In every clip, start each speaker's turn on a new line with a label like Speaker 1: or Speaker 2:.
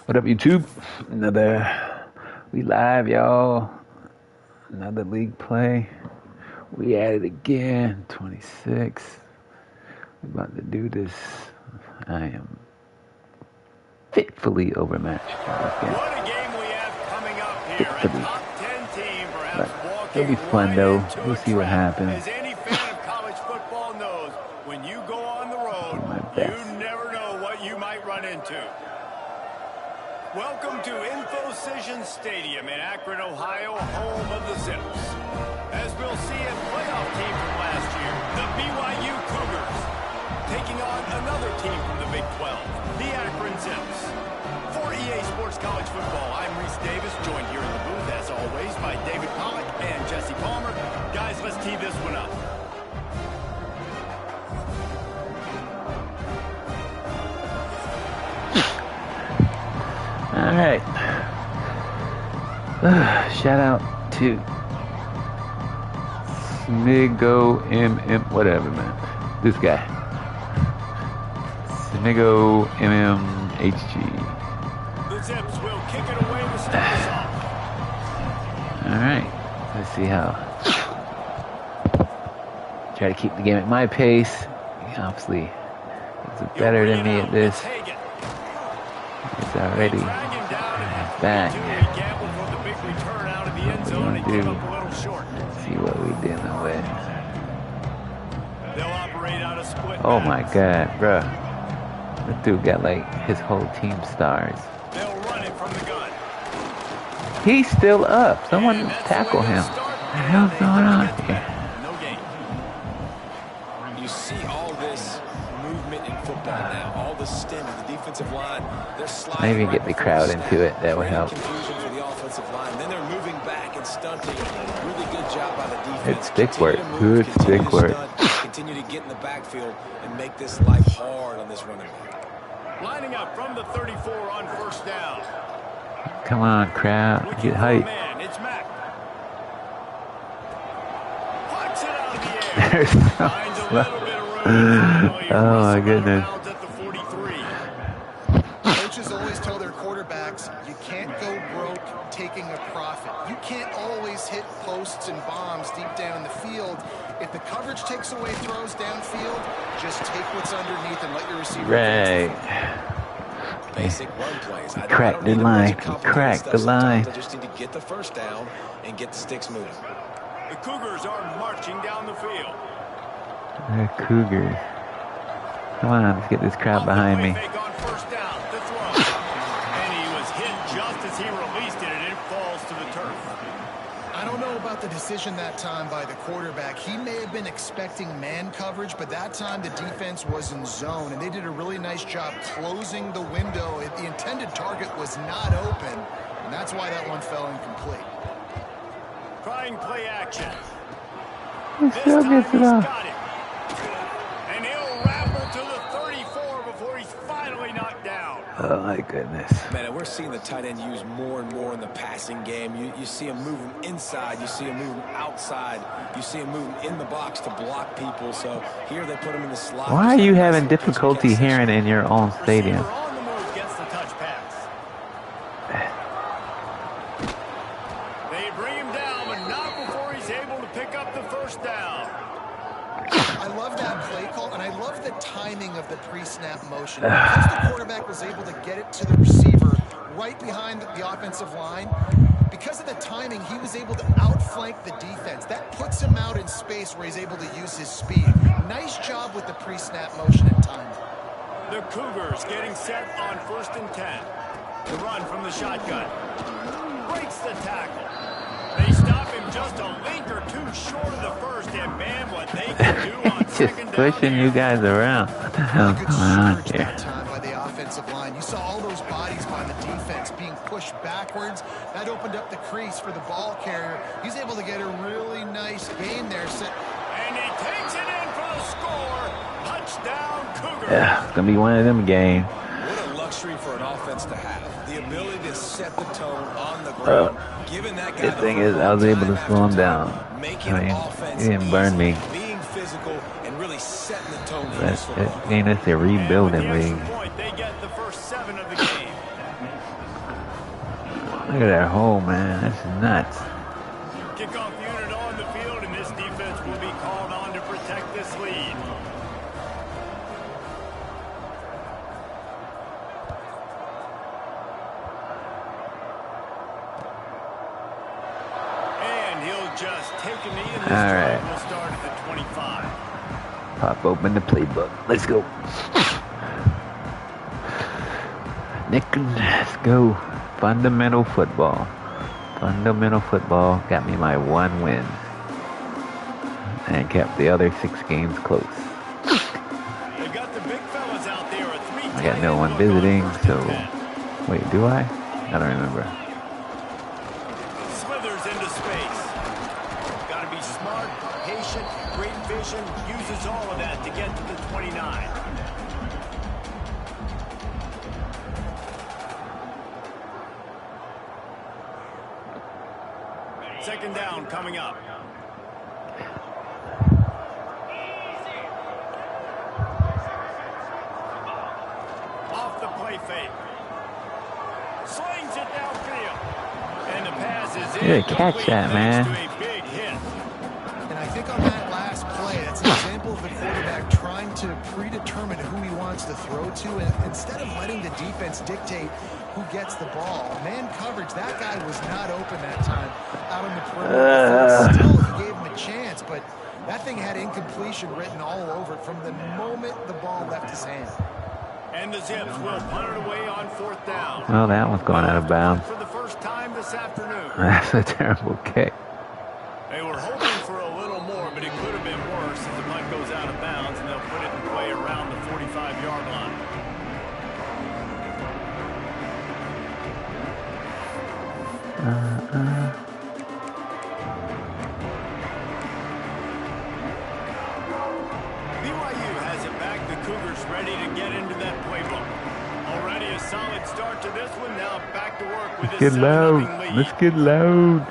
Speaker 1: What up, YouTube? We live, y'all. Another league play. We at it again. 26. We're about to do this. I am fitfully overmatched.
Speaker 2: What a game we have coming up here. A top 10 team, perhaps walking
Speaker 1: it'll be fun though. We'll see what happens.
Speaker 2: As any fan of college football knows, when you go on the road, you never know what you might run into. Welcome to InfoCision Stadium in Akron, Ohio, home of the Zips. As we'll see a playoff team from last year, the BYU Cougars, taking on another team from the Big 12, the Akron Zips. For EA Sports College Football, I'm Reese Davis, joined here in the booth, as always, by David Pollack and Jesse Palmer. Guys, let's tee this one up.
Speaker 1: All right. Shout out to Smigo whatever, man. This guy. Smigo MMHG.
Speaker 2: The Zips will kick it away to start us off.
Speaker 1: All right. Let's see how. Try to keep the game at my pace. Obviously, it's better than me at this. It's already back. What we're gonna do? See what we're dealing with. Oh my God, bruh. That dude got like his whole team stars. He's still up. Someone tackle him. What the hell's going on here?
Speaker 3: You see all this movement in football now. All the stem of the defensive line. They're sliding.
Speaker 1: Maybe get the crowd into it. That would help.
Speaker 3: Confusion for the offensive line. Then they're moving back and stunting. Really good job by the defense.
Speaker 1: It's stick work. Good stick work.
Speaker 3: Continue to get in the backfield and make this life hard on this running back.
Speaker 2: Lining up from the 34 on first down.
Speaker 1: Come on, crowd. Get hype.
Speaker 2: It's Mack. Puts it out of the air.
Speaker 1: There's so slow. Oh my goodness.
Speaker 4: Coaches always tell their quarterbacks, you can't go broke taking a profit. You can't always hit posts and bombs deep down in the field. If the coverage takes away throws downfield, just take what's underneath and let your receiver.
Speaker 1: Right.
Speaker 3: Basic run plays.
Speaker 1: Crack the line. Crack the line.
Speaker 3: I just need to get the first down and get the sticks moving.
Speaker 2: The Cougars are marching down the field.
Speaker 1: The Cougars. Come on, let's get this crowd behind me.
Speaker 2: And he was hit just as he released it, and it falls to the turf.
Speaker 4: I don't know about the decision that time by the quarterback. He may have been expecting man coverage, but that time the defense was in zone, and they did a really nice job closing the window. The intended target was not open, and that's why that one fell incomplete.
Speaker 2: Trying play action.
Speaker 1: He still gets it off.
Speaker 2: And he'll rattle to the 34 before he's finally knocked down.
Speaker 1: Oh my goodness.
Speaker 3: Man, we're seeing the tight end used more and more in the passing game. You see him moving inside. You see him moving outside. You see him moving in the box to block people. So here they put him in the slot.
Speaker 1: Why are you having difficulty hearing in your own stadium?
Speaker 2: On the move gets the touch pass. They bring him down, but not before he's able to pick up the first down.
Speaker 4: I love that play call, and I love the timing of the pre-snap motion. Because the quarterback was able to get it to the receiver right behind the offensive line, because of the timing, he was able to outflank the defense. That puts him out in space where he's able to use his speed. Nice job with the pre-snap motion and timing.
Speaker 2: The Cougars getting set on 1st and 10. The run from the shotgun. Breaks the tackle. They stop him just a link or two short of the first, and man, what they can do on second down.
Speaker 1: Just pushing you guys around. What the hell's going on here?
Speaker 4: That time by the offensive line. You saw all those bodies by the defense being pushed backwards. That opened up the crease for the ball carrier. He's able to get a really nice gain there.
Speaker 2: And he takes it in for the score. Touchdown, Cougars.
Speaker 1: Yeah, it's going to be one of them games.
Speaker 3: What a luxury for an offense to have. The ability to set the tone on the ground. Giving that guy
Speaker 1: Good thing is I was able to slow him down. I mean, he didn't burn me.
Speaker 3: Being physical and really setting the tone for
Speaker 1: But it's a rebuilding league.
Speaker 2: They get the first 7 of the game.
Speaker 1: Look at that hole, man. That's nuts.
Speaker 2: Kickoff unit on the field, and this defense will be called on to protect this lead. And he'll just take a knee, and this drive will start at the 25.
Speaker 1: Pop open the playbook. Let's go. Nick, let's go. Fundamental football. Fundamental football got me my 1 win. And kept the other 6 games close.
Speaker 2: They've got the big fellas out there.
Speaker 1: I got no one visiting, so... Wait, do I? I don't remember.
Speaker 2: Slithers into space. Got to be smart, patient, great vision. Uses all of that to get to the 29. Second down coming up. Off the play fake. Slings it downfield. And the pass is in.
Speaker 1: Yeah, catch that, man.
Speaker 4: And I think on that last play, that's an example of the quarterback trying to predetermine who he wants to throw to, and instead of letting the defense dictate who gets the ball. Man coverage, that guy was not open that time out on the perimeter. Still, he gave him a chance, but that thing had incompletion written all over it from the moment the ball left his hand.
Speaker 2: And the Zips will punt it away on 4th down.
Speaker 1: Well, that one's going out of bounds.
Speaker 2: For the first time this afternoon.
Speaker 1: That's a terrible kick.
Speaker 2: They were hoping for a little more, but it could have been worse if the punt goes out of bounds, and they'll put it in play around the 45-yard line. BYU has it back. The Cougars ready to get into that playbook. Already a solid start to this one. Now back to work with this 7-0 lead.
Speaker 1: Let's get loud.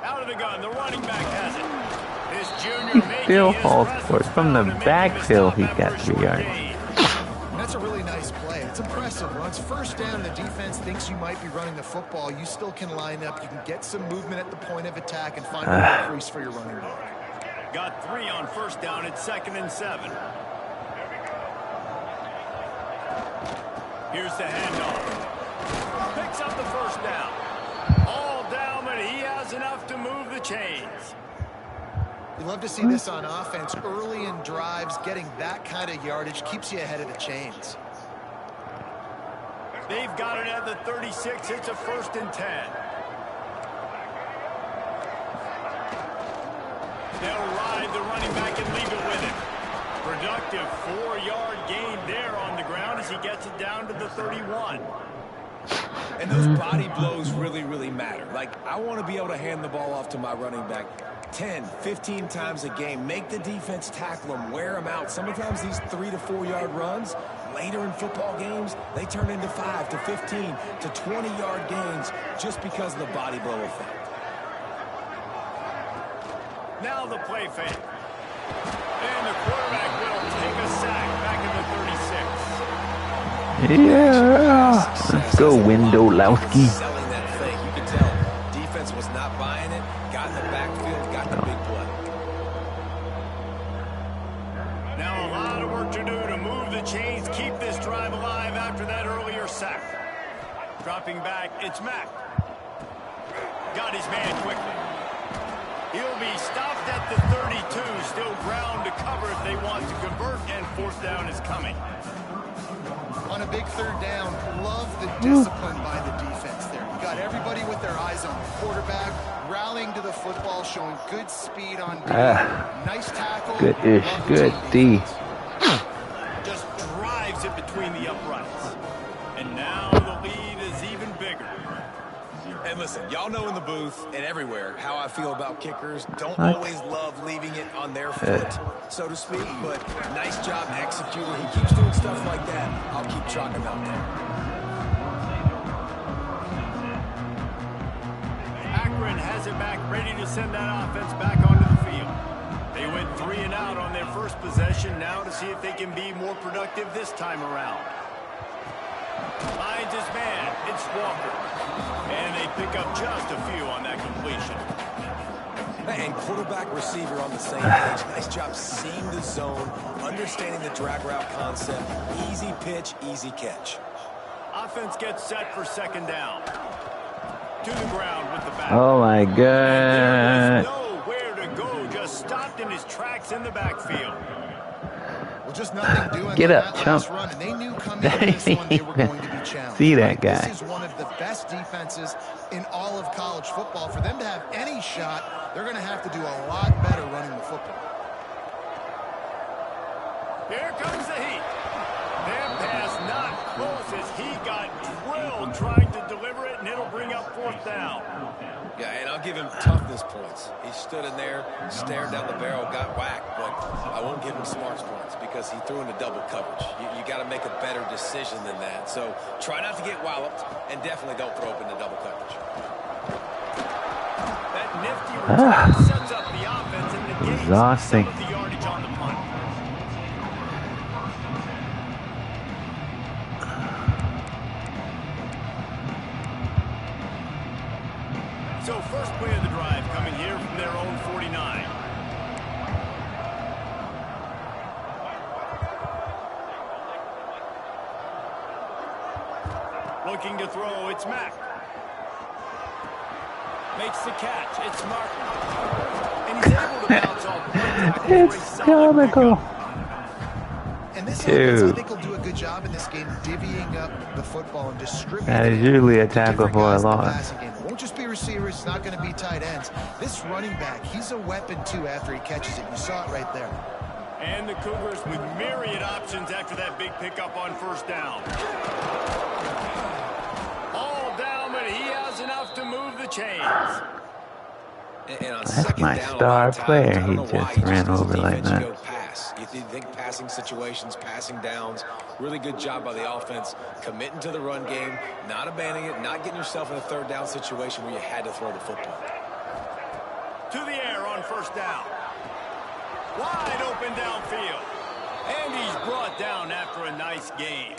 Speaker 2: Out of the gun, the running back has it. This junior
Speaker 1: He still falls for it. From the backfield, he got 3 yards.
Speaker 4: That's a really nice play. It's impressive. When it's first down, the defense thinks you might be running the football. You still can line up. You can get some movement at the point of attack and find a crease for your running back.
Speaker 2: Got 3 on first down. It's 2nd and 7. Here's the handoff. Picks up the first down. All down, but he has enough to move the chains.
Speaker 4: You love to see this on offense. Early in drives, getting that kind of yardage keeps you ahead of the chains.
Speaker 2: They've got it at the 36. It's a 1st and 10. They'll ride the running back and leave it with him. Productive 4-yard gain there on the ground as he gets it down to the 31.
Speaker 3: And those body blows really, really matter. Like, I want to be able to hand the ball off to my running back 10, 15 times a game. Make the defense tackle him, wear him out. Sometimes these 3 to 4 yard runs, later in football games, they turn into 5 to 15 to 20-yard gains just because of the body blow effect.
Speaker 2: Now the play fake. And the quarterback will take a sack back in the 36.
Speaker 1: Yeah. Let's go, Windolowski.
Speaker 3: Selling that fake, you can tell. Defense was not buying it. Got in the backfield, got the big play.
Speaker 2: Now a lot of work to do to move the chains, keep this drive alive after that earlier sack. Dropping back, it's Mack. Got his man quickly. He'll be stopped at the 32. Still ground to cover if they want to convert, and 4th down is coming.
Speaker 4: On a big 3rd down, love the discipline by the defense there. You got everybody with their eyes on the quarterback, rallying to the football, showing good speed on D. Nice tackle.
Speaker 1: Good-ish. Good D.
Speaker 2: Just drives it between the uprights. And now the lead is even bigger.
Speaker 3: And listen, y'all know in the booth and everywhere how I feel about kickers. Don't always love leaving it on their foot, so to speak, but nice job executing. He keeps doing stuff like that. I'll keep chalking out there.
Speaker 2: Akron has it back, ready to send that offense back onto the field. They went 3 and out on their first possession, now to see if they can be more productive this time around. Finds his man. It's Walker. And they pick up just a few on that completion.
Speaker 3: And quarterback receiver on the same page. Nice job seeing the zone, understanding the drag route concept. Easy pitch, easy catch.
Speaker 2: Offense gets set for second down. To the ground with the back.
Speaker 1: Oh my God.
Speaker 2: There was nowhere to go. Just stopped in his tracks in the backfield.
Speaker 4: Well, just nothing doing
Speaker 1: Get
Speaker 4: on
Speaker 1: up,
Speaker 4: that
Speaker 1: chump.
Speaker 4: last run, and they knew coming into this one they were going to be challenged.
Speaker 1: See that guy.
Speaker 4: This is one of the best defenses in all of college football. For them to have any shot, they're going to have to do a lot better running the football.
Speaker 2: Here comes the heat. That pass not close as he got drilled trying to deliver it, and it'll bring up fourth down.
Speaker 3: Yeah, and I'll give him toughness points. He stood in there, stared down the barrel, got whacked, but I won't give him smarts points because he threw into double coverage. You got to make a better decision than that. So try not to get walloped, and definitely don't throw up into double coverage.
Speaker 2: That nifty return sets up the offense and negates
Speaker 1: Exhausting.
Speaker 2: some of the yardage on the punt. So first play of the drive coming here from their own 49. Looking to throw, it's Mack. Makes the catch, it's Martin. And he's able to bounce off one tackle.
Speaker 1: It's comical.
Speaker 4: And this
Speaker 1: Dude.
Speaker 4: offense, I think, will do a good job in this game divvying up the football and distributing
Speaker 1: That is
Speaker 4: it
Speaker 1: usually a
Speaker 4: to
Speaker 1: tackle
Speaker 4: different
Speaker 1: for a
Speaker 4: guys in the
Speaker 1: loss.
Speaker 4: passing game. It won't just be receivers. It's not going to be tight ends. This running back, he's a weapon, too, after he catches it. You saw it right there.
Speaker 2: And the Cougars with myriad options after that big pickup on first down. All down, but he has enough to move the chains.
Speaker 3: And on
Speaker 1: That's
Speaker 3: second
Speaker 1: my
Speaker 3: down, a
Speaker 1: star
Speaker 3: lot of times,
Speaker 1: player.
Speaker 3: I don't
Speaker 1: He
Speaker 3: know why
Speaker 1: just
Speaker 3: he
Speaker 1: ran
Speaker 3: doesn't
Speaker 1: over like
Speaker 3: defense, you
Speaker 1: that.
Speaker 3: go pass. You think passing situations, passing downs, really good job by the offense, committing to the run game, not abandoning it, not getting yourself in a third down situation where you had to throw the football.
Speaker 2: To the air on first down. Wide open downfield. And he's brought down after a nice gain.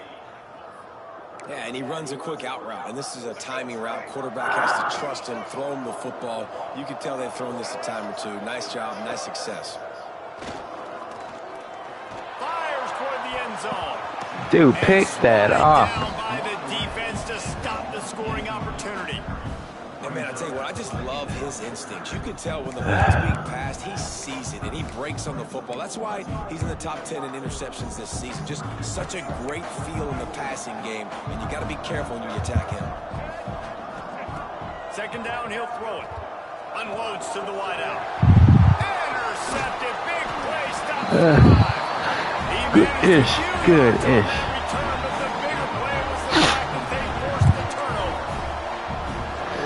Speaker 3: Yeah, and he runs a quick out route, and this is a timing route. Quarterback has to trust him, throw him the football. You can tell they've thrown this a time or two. Nice job, nice success.
Speaker 2: Fires toward the end zone.
Speaker 1: Dude, pick that off.
Speaker 2: Down by the defense to stop the scoring opportunity.
Speaker 3: And man, I tell you what, I just love his instincts. You can tell when the ball's being passed, he sees it, and he breaks on the football. That's why he's in the top 10 in interceptions this season. Just such a great feel in the passing game, and you got to be careful when you attack him.
Speaker 2: Second down, he'll throw it. Unloads to the wideout. Intercepted. Big play. Stop the drive.
Speaker 1: Good-ish. Good-ish.
Speaker 2: Return, but the bigger play was the fact that they forced the turnover.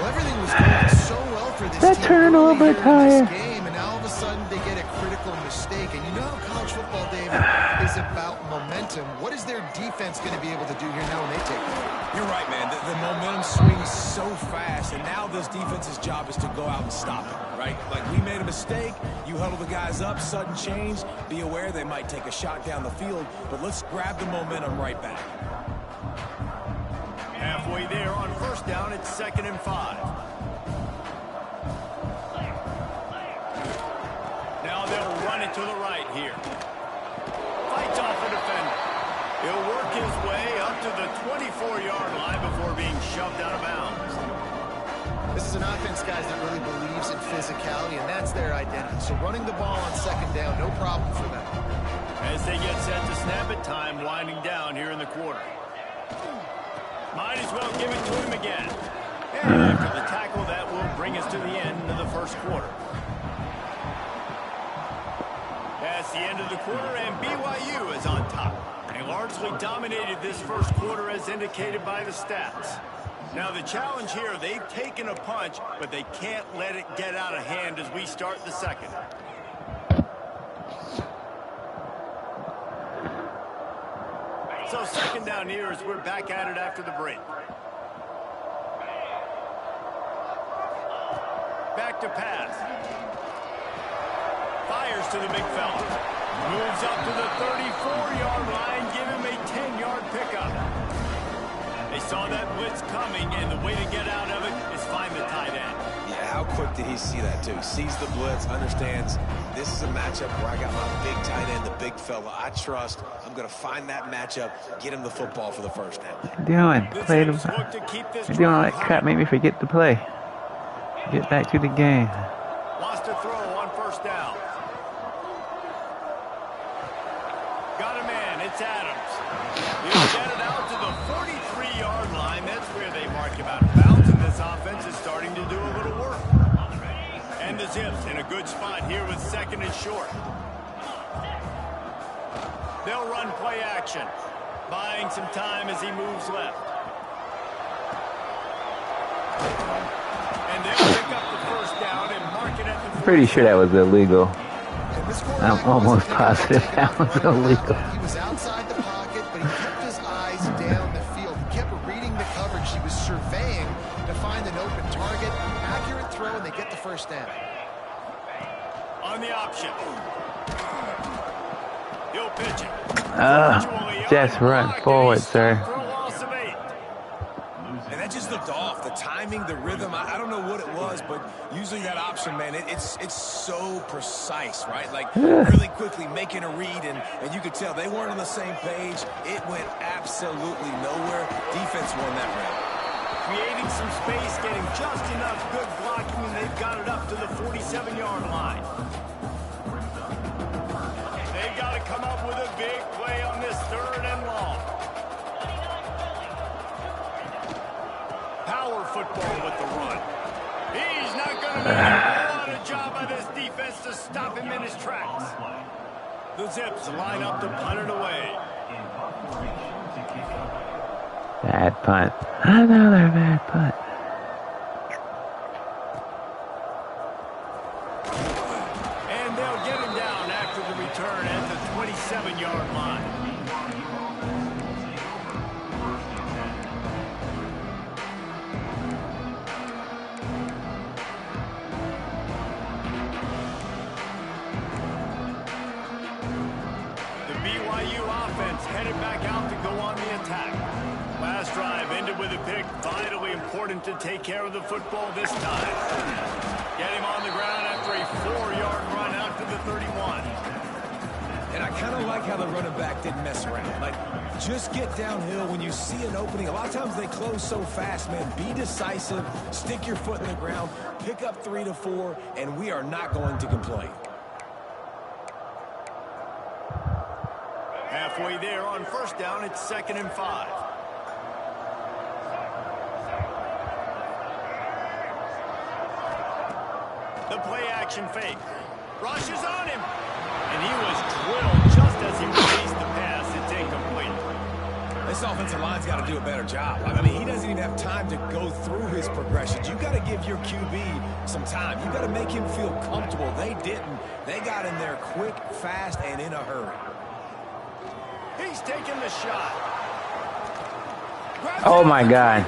Speaker 4: Well, everything was going so well for this
Speaker 1: That
Speaker 4: team
Speaker 1: turnover
Speaker 4: early here in
Speaker 1: tire.
Speaker 4: this game, and now all of a sudden they get a critical mistake. And you know how college football, David, is about momentum. What is their defense going to be able to do here now when they take it?
Speaker 3: You're right, man. The momentum swings so fast, and now this defense's job is to go out and stop it, right? Like, we made a mistake, you huddle the guys up, sudden change, be aware they might take a shot down the field, but let's grab the momentum right back.
Speaker 2: Halfway there on first down, it's 2nd and 5. Now they'll run it to the right here. Fights off a defender. He'll work his way up to the 24-yard line before being shoved out of bounds.
Speaker 4: This is an offense, guys, that really believes in physicality, and that's their identity. So running the ball on second down, no problem for them.
Speaker 2: As they get set to snap it, time winding down here in the quarter. Might as well give it to him again. And after the tackle, that will bring us to the end of the first quarter. That's the end of the quarter, and BYU is on top. They largely dominated this first quarter as indicated by the stats. Now the challenge here, they've taken a punch, but they can't let it get out of hand as we start the second. So second down here as we're back at it after the break. Back to pass. Fires to the big fella. Moves up to the 34-yard line. Give him a 10-yard pickup. They saw that blitz coming, and the way to get out of it is find the tight end.
Speaker 3: Yeah, how quick did he see that, too? Sees the blitz, understands this is a matchup where I got my big tight end, the big fella I trust. I'm going to find that matchup, get him the football for the first down.
Speaker 1: Doing? Play them. You're doing all that crap, made me forget to play. Get back to the game.
Speaker 2: Wants to throw on first down. Got a man. It's Adams. He'll get it out to the 43-yard line. That's where they mark him out of bounds, and this offense is starting to do a little work. And the Zips in a good spot here with second and short. They'll run play action, buying some time as he moves left. And they'll pick up the first down and mark it at the 40.
Speaker 1: Pretty sure that was illegal. I'm almost positive that was illegal.
Speaker 4: He was outside the pocket, but he kept his eyes down the field. He kept reading the coverage. He was surveying to find an open target. Accurate throw, and they get the first down.
Speaker 2: On the option. He'll pitch it.
Speaker 1: Just run forward, sir.
Speaker 3: And that just looked off. The timing, the rhythm, I don't know what it was, but usually that option, man, it's so precise, right? Like really quickly making a read, and you could tell they weren't on the same page. It went absolutely nowhere. Defense won that round.
Speaker 2: Creating some space, getting just enough good blocking, and they've got it up to the 47-yard line. They've got to come up with a big play on this third and long. Power football with the run. He's not going to make a lot of job by this defense to stop him in his tracks. The Zips line up to punt it away.
Speaker 1: Bad punt. Another bad punt.
Speaker 2: And they'll get him down after the return at the 27-yard line. The BYU offense headed back out to go on the attack. Last drive ended with a pick. Vitally important to take care of the football this time. Get him on the ground after a 4-yard run out to the 31.
Speaker 3: And I kind of like how the running back didn't mess around. Like, just get downhill when you see an opening. A lot of times they close so fast, man. Be decisive, stick your foot in the ground, pick up 3 to 4, and we are not going to complain.
Speaker 2: Halfway there on first down, it's 2nd and 5. The play action fake. Rushes on him. And he was drilled just as he released the pass. It's incomplete.
Speaker 3: This offensive line's got to do a better job. I mean, he doesn't even have time to go through his progressions. You got to give your QB some time. You got to make him feel comfortable. They didn't. They got in there quick, fast, and in a hurry.
Speaker 2: He's taking the shot.
Speaker 1: Oh my God.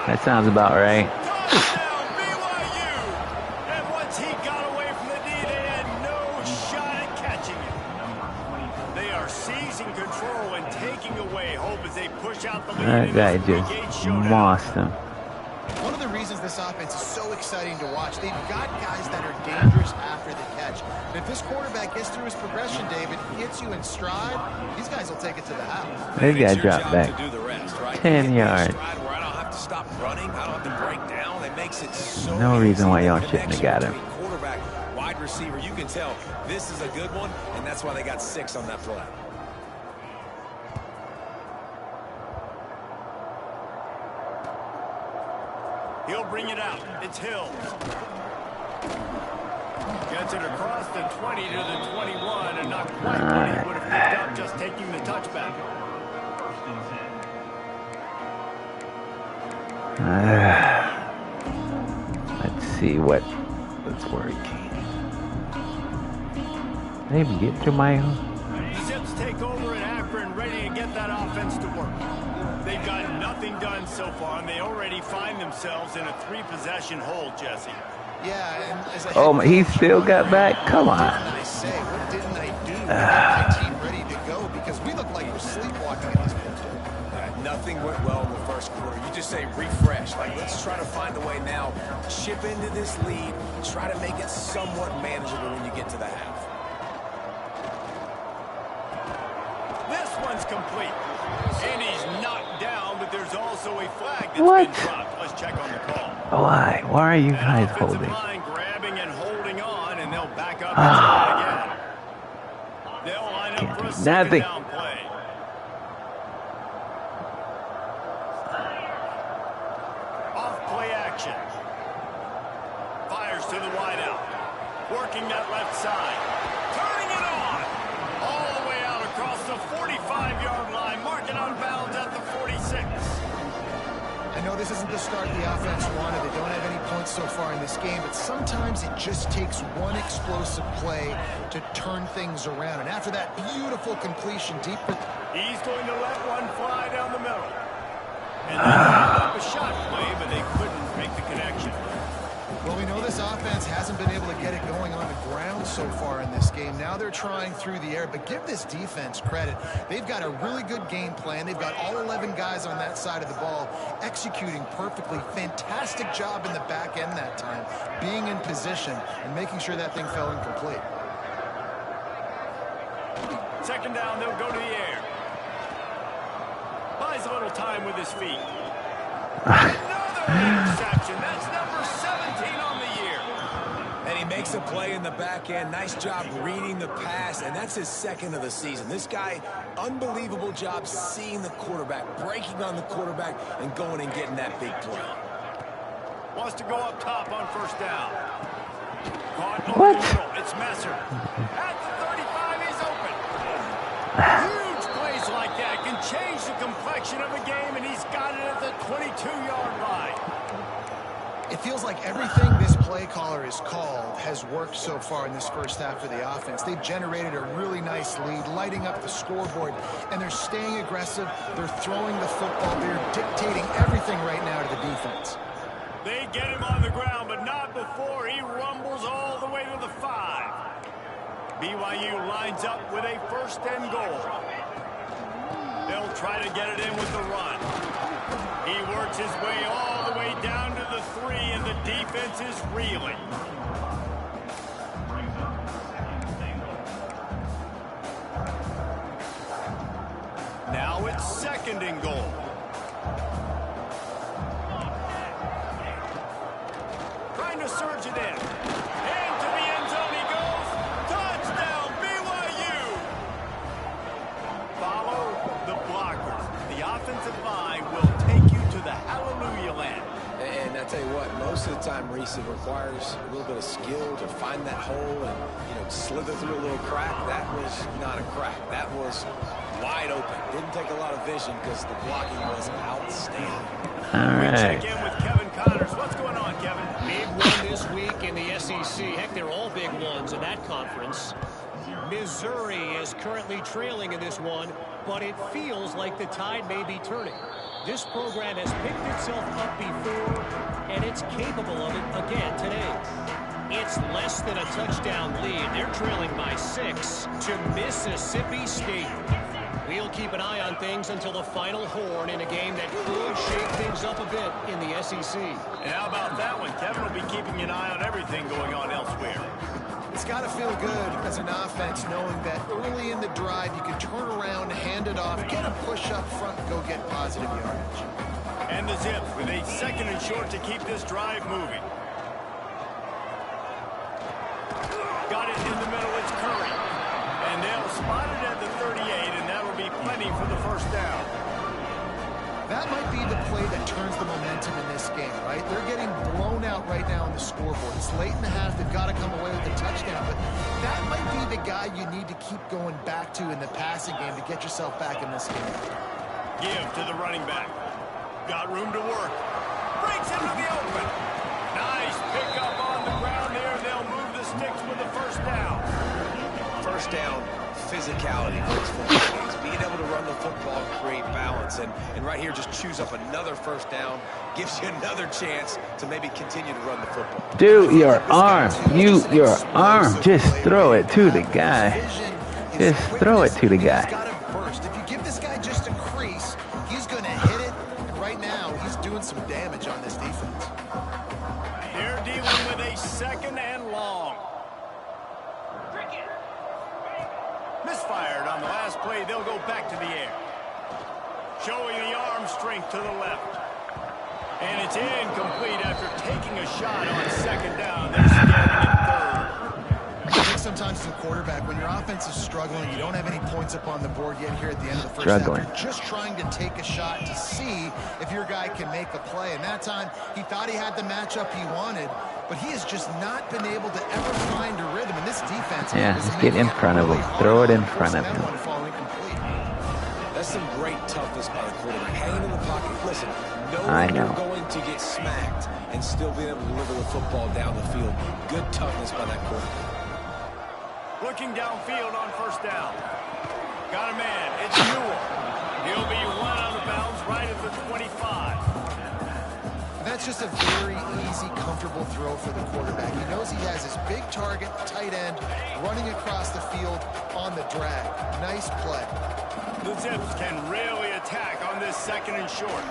Speaker 1: That sounds about right.
Speaker 2: Touchdown, BYU. And once he got away from the D, they had no shot at catching him. They are seizing control and taking away hope as they push out the lead.
Speaker 1: That guy just mossed him.
Speaker 4: One of the reasons this offense is so exciting to watch, they've got guys that are dangerous after the catch. And if this quarterback gets through his progression, David, hits you in stride, these guys will take it to the house.
Speaker 1: This guy dropped back
Speaker 3: to do the rest, right?
Speaker 1: 10 yards.
Speaker 3: Where I don't have to stop running, I don't have to break down. It makes it so
Speaker 1: No reason why y'all
Speaker 3: easy.
Speaker 1: shouldn't have got him.
Speaker 3: Quarterback, wide receiver, you can tell this is a good one, and that's why they got 6 on that play.
Speaker 2: He'll bring it out. It's Hill. Gets it across the 20 to the 21, and not quite what he would have picked up just taking the touchback.
Speaker 1: Let's see what's working. Maybe get to my own.
Speaker 2: The Zips take over in Akron, ready to get that offense to work. They've got nothing done so far, and they already find themselves in a 3-possession hole, Jesse.
Speaker 4: Yeah, and as
Speaker 1: He still got back? Come on.
Speaker 4: I say, what didn't I do to get my team ready to go? Because we look like we're sleepwalking at this point.
Speaker 3: nothing went well in the first quarter. You just say refresh. Like, let's try to find a way now, chip into this lead, try to make it somewhat manageable when you get to the half.
Speaker 2: This one's complete. And he's knocked down, but there's also a flag that's
Speaker 1: What?
Speaker 2: been dropped. Let's check on the call.
Speaker 1: Why? Why are you
Speaker 2: An
Speaker 1: guys
Speaker 2: offensive
Speaker 1: holding?
Speaker 2: line grabbing and holding on, and they'll back up and try again. They'll line up for a second
Speaker 1: Nothing.
Speaker 2: down play. Off play action. Fires to the wideout. Working that left side. Turning it on. All the way out across the 45-yard line. Marking on bounds at the 46.
Speaker 4: I know this isn't the start the offense wanted. They don't have any points so far in this game, but sometimes it just takes one explosive play to turn things around. And after that beautiful completion deep,
Speaker 2: He's going to let one fly down the middle. And they lined up a shot play, but they couldn't make the connection.
Speaker 4: well, we know this offense hasn't been able to get it going on the ground so far in this game. Now they're trying through the air, but give this defense credit. They've got a really good game plan. They've got all 11 guys on that side of the ball executing perfectly. Fantastic job in the back end that time, being in position and making sure that thing fell incomplete.
Speaker 2: Second down, they'll go to the air. Buys a little time with his feet. Another interception. That's number 17 on the year.
Speaker 3: And he makes a play in the back end. Nice job reading the pass, and that's his second of the season. This guy, unbelievable job seeing the quarterback, breaking on the quarterback, and going and getting that big play.
Speaker 2: Wants to go up top on first down. Caught over
Speaker 1: What?
Speaker 2: the middle. It's Messer. At the 35, he's open. Huge plays like that can change the complexion of a game, and he's got it at the 22-yard line.
Speaker 4: It feels like everything this play caller has called has worked so far in this first half of the offense. They've generated a really nice lead, lighting up the scoreboard, and they're staying aggressive. They're throwing the football. They're dictating everything right now to the defense.
Speaker 2: They get him on the ground, but not before he rumbles all the way to the 5. BYU lines up with a first and goal. They'll try to get it in with the run. He works his way all the way down to the 3, and the defense is reeling. Now it's second and goal. Trying to surge it in. Into the end zone he goes. Touchdown, BYU! Follow the blockers. The offensive line will take you to the hallelujah land.
Speaker 3: And I tell you what, most of the time, Reese, it requires a little bit of skill to find that hole and, slither through a little crack. That was not a crack. That was wide open. Didn't take a lot of vision because the blocking was outstanding.
Speaker 1: All
Speaker 2: We
Speaker 1: right.
Speaker 2: check in with Kevin Connors. What's going on, Kevin?
Speaker 5: Big one this week in the SEC. Heck, they're all big ones in that conference. Missouri is currently trailing in this one, but it feels like the tide may be turning. This program has picked itself up before, and it's capable of it again today. It's less than a touchdown lead. They're trailing by 6 to Mississippi State. We'll keep an eye on things until the final horn in a game that could shake things up a bit in the SEC.
Speaker 2: And how about that one? Kevin will be keeping an eye on everything going on elsewhere.
Speaker 4: It's got to feel good as an offense knowing that early in the drive you can turn around, hand it off, get a push up front, and go get positive yardage.
Speaker 2: And the Zips with a second and short to keep this drive moving. Got it in the middle. It's Curry. And they'll spot it at the 38, and that'll be plenty for the first down.
Speaker 4: That might be the play that turns the momentum in this game, right? They're getting blown out right now on the scoreboard. It's late in the half. They've got to come away with a touchdown. But that might be the guy you need to keep going back to in the passing game to get yourself back in this game.
Speaker 2: Give to the running back. Got room to work. Breaks into the open. Nice pickup on the ground there. They'll move the sticks with the first down.
Speaker 3: First down, physicality. It's being able to run the football and create balance. And right here, just choose up another first down. Gives you another chance to maybe continue to run the football.
Speaker 1: Do your arm. Use your arm. Just throw it to the guy. Just throw it to the guy.
Speaker 4: He's got to burst. If you give this guy just a crease, he's going to doing some damage on this defense.
Speaker 2: They're dealing with a 2nd and long. Misfired on the last play. They'll go back to the air. Showing the arm strength to the left. And it's incomplete after taking a shot on 2nd down. They're scaring in 3rd.
Speaker 4: I think sometimes as a quarterback, when your offense is struggling, you don't have any points up on the board yet here at the end of the first half. You're just trying to take a shot to see if your guy can make a play. And that time, he thought he had the matchup he wanted, but he has just not been able to ever find a rhythm. And this defense,
Speaker 1: just get in front of him. Throw it in front of him.
Speaker 3: That's some great toughness by the quarterback. Hanging in the pocket. Listen, you're going to get smacked and still being able to deliver the football down the field. Good toughness by that quarterback.
Speaker 2: Looking downfield on 1st down. Got a man. It's Newell. He'll be run out of bounds right at the 25.
Speaker 4: That's just a very easy, comfortable throw for the quarterback. He knows he has his big target, tight end, running across the field on the drag. Nice play.
Speaker 2: The Zips can really attack on this 2nd and short.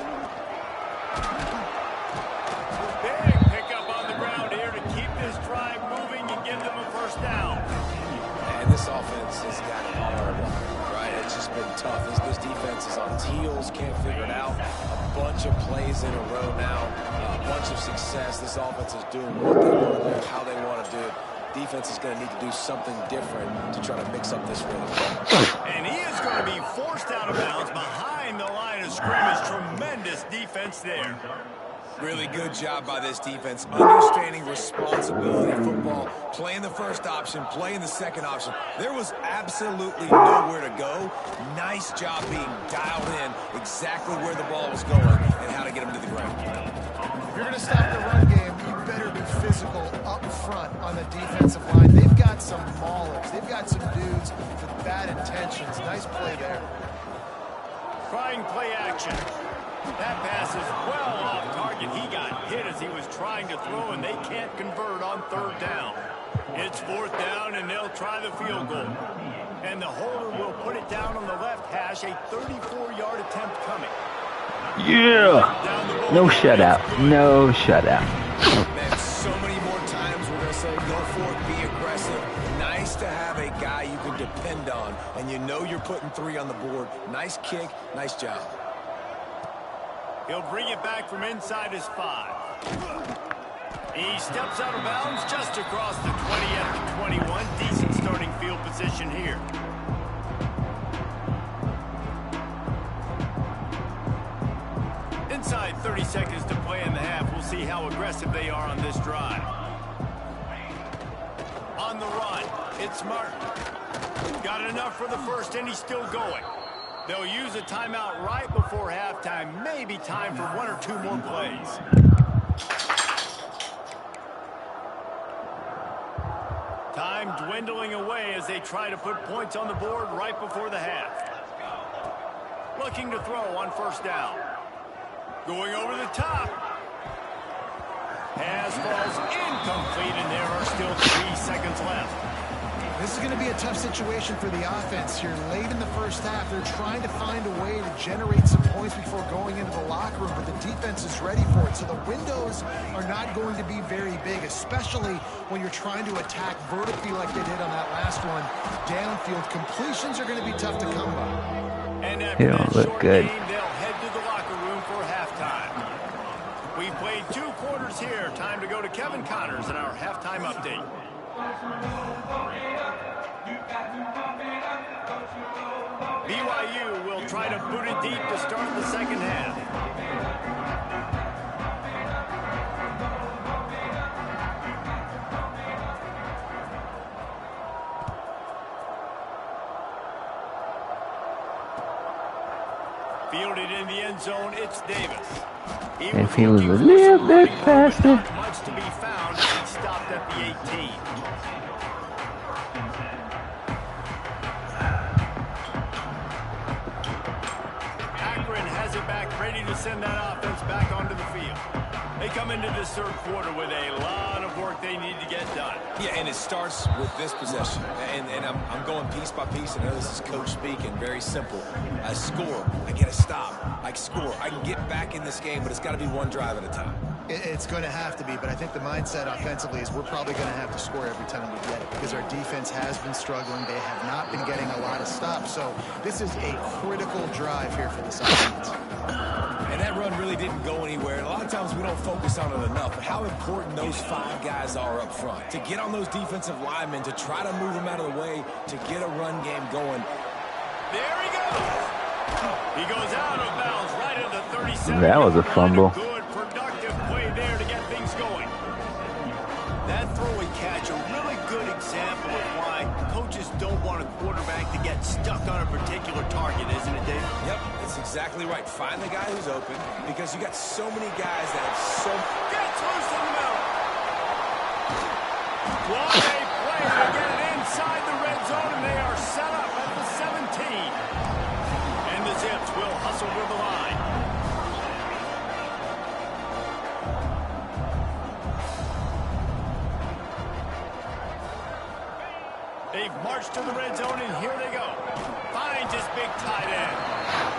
Speaker 2: Big pickup on the ground here to keep this drive moving and give them a 1st down.
Speaker 3: And this offense has got hard, right? It's just been tough. This defense is on its heels, can't figure it out. A bunch of plays in a row now, a bunch of success. This offense is doing what they want to do, how they want to do it. Defense is going to need to do something different to try to mix up this rhythm.
Speaker 2: And he is going to be forced out of bounds behind the line of scrimmage. Tremendous defense there.
Speaker 3: Really good job by this defense, understanding responsibility football, playing the 1st option, playing the 2nd option. There was absolutely nowhere to go. Nice job being dialed in exactly where the ball was going and how to get him to the ground.
Speaker 4: If you're going to stop the run game, you better be physical up front on the defensive line. They've got some maulers. They've got some dudes with bad intentions. Nice play there.
Speaker 2: Trying play action. That pass is well off target. He got hit as he was trying to throw, and they can't convert on 3rd down. It's 4th down, and they'll try the field goal. And the holder will put it down on the left hash, a 34-yard attempt coming.
Speaker 1: Yeah! No shutout. No shutout.
Speaker 3: Man, so many more times we're going to say go for it, be aggressive. Nice to have a guy you can depend on, and you know you're putting 3 on the board. Nice kick, nice job.
Speaker 2: He'll bring it back from inside his 5. He steps out of bounds just across the 20 at the 21. Decent starting field position here. Inside 30 seconds to play in the half. We'll see how aggressive they are on this drive. On the run, it's Martin. Got enough for the 1st, and he's still going. They'll use a timeout right before halftime. Maybe time for 1 or 2 more plays. Time dwindling away as they try to put points on the board right before the half. Looking to throw on 1st down. Going over the top. Pass falls incomplete, and there are still 3 seconds left.
Speaker 4: This is going to be a tough situation for the offense here. Late in the 1st half, they're trying to find a way to generate some points before going into the locker room, but the defense is ready for it. So the windows are not going to be very big, especially when you're trying to attack vertically like they did on that last one. Downfield completions are going to be tough to come by.
Speaker 2: And after
Speaker 1: don't
Speaker 2: that
Speaker 1: look
Speaker 2: short
Speaker 1: good.
Speaker 2: game, they'll head to the locker room for halftime. We've played 2 quarters here. Time to go to Kevin Connors in our halftime update. BYU will try to boot it deep to start the 2nd half. Fielded in the end zone, it's Davis.
Speaker 1: If he was a little bit faster.
Speaker 2: Not much to be found as he stopped at the 18. Akron has has it back, ready to send that offense back onto the field. They come into this third quarter with a lot of work they need to get done.
Speaker 3: Yeah, and it starts with this possession. And I'm going piece by piece. I know this is coach speaking. Very simple. I score. I get a stop. I score. I can get back in this game, but it's got to be one drive at a time.
Speaker 4: It's going to have to be, but I think the mindset offensively is we're probably going to have to score every time we get it because our defense has been struggling. They have not been getting a lot of stops. So this is a critical drive here for this offense.
Speaker 3: And that run really didn't go anywhere. And a lot of times we don't focus on it enough, but how important those 5 guys are up front. To get on those defensive linemen, to try to move them out of the way, to get a run game going.
Speaker 2: There he goes. He goes out of bounds right at the 37.
Speaker 1: That was a fumble.
Speaker 2: Good, productive play there to get things going. That throw and catch, a really good example of why coaches don't want a quarterback to get stuck on a particular target, isn't it, Dave?
Speaker 3: Yep, that's exactly right. Find the guy who's open because you got so many guys that have so...
Speaker 2: Gets loose in the middle. What a play to get it inside the red zone, and they are set up at the 17. And the Zips will hustle to the line. They've marched to the red zone, and here they go. Finds his big tight end.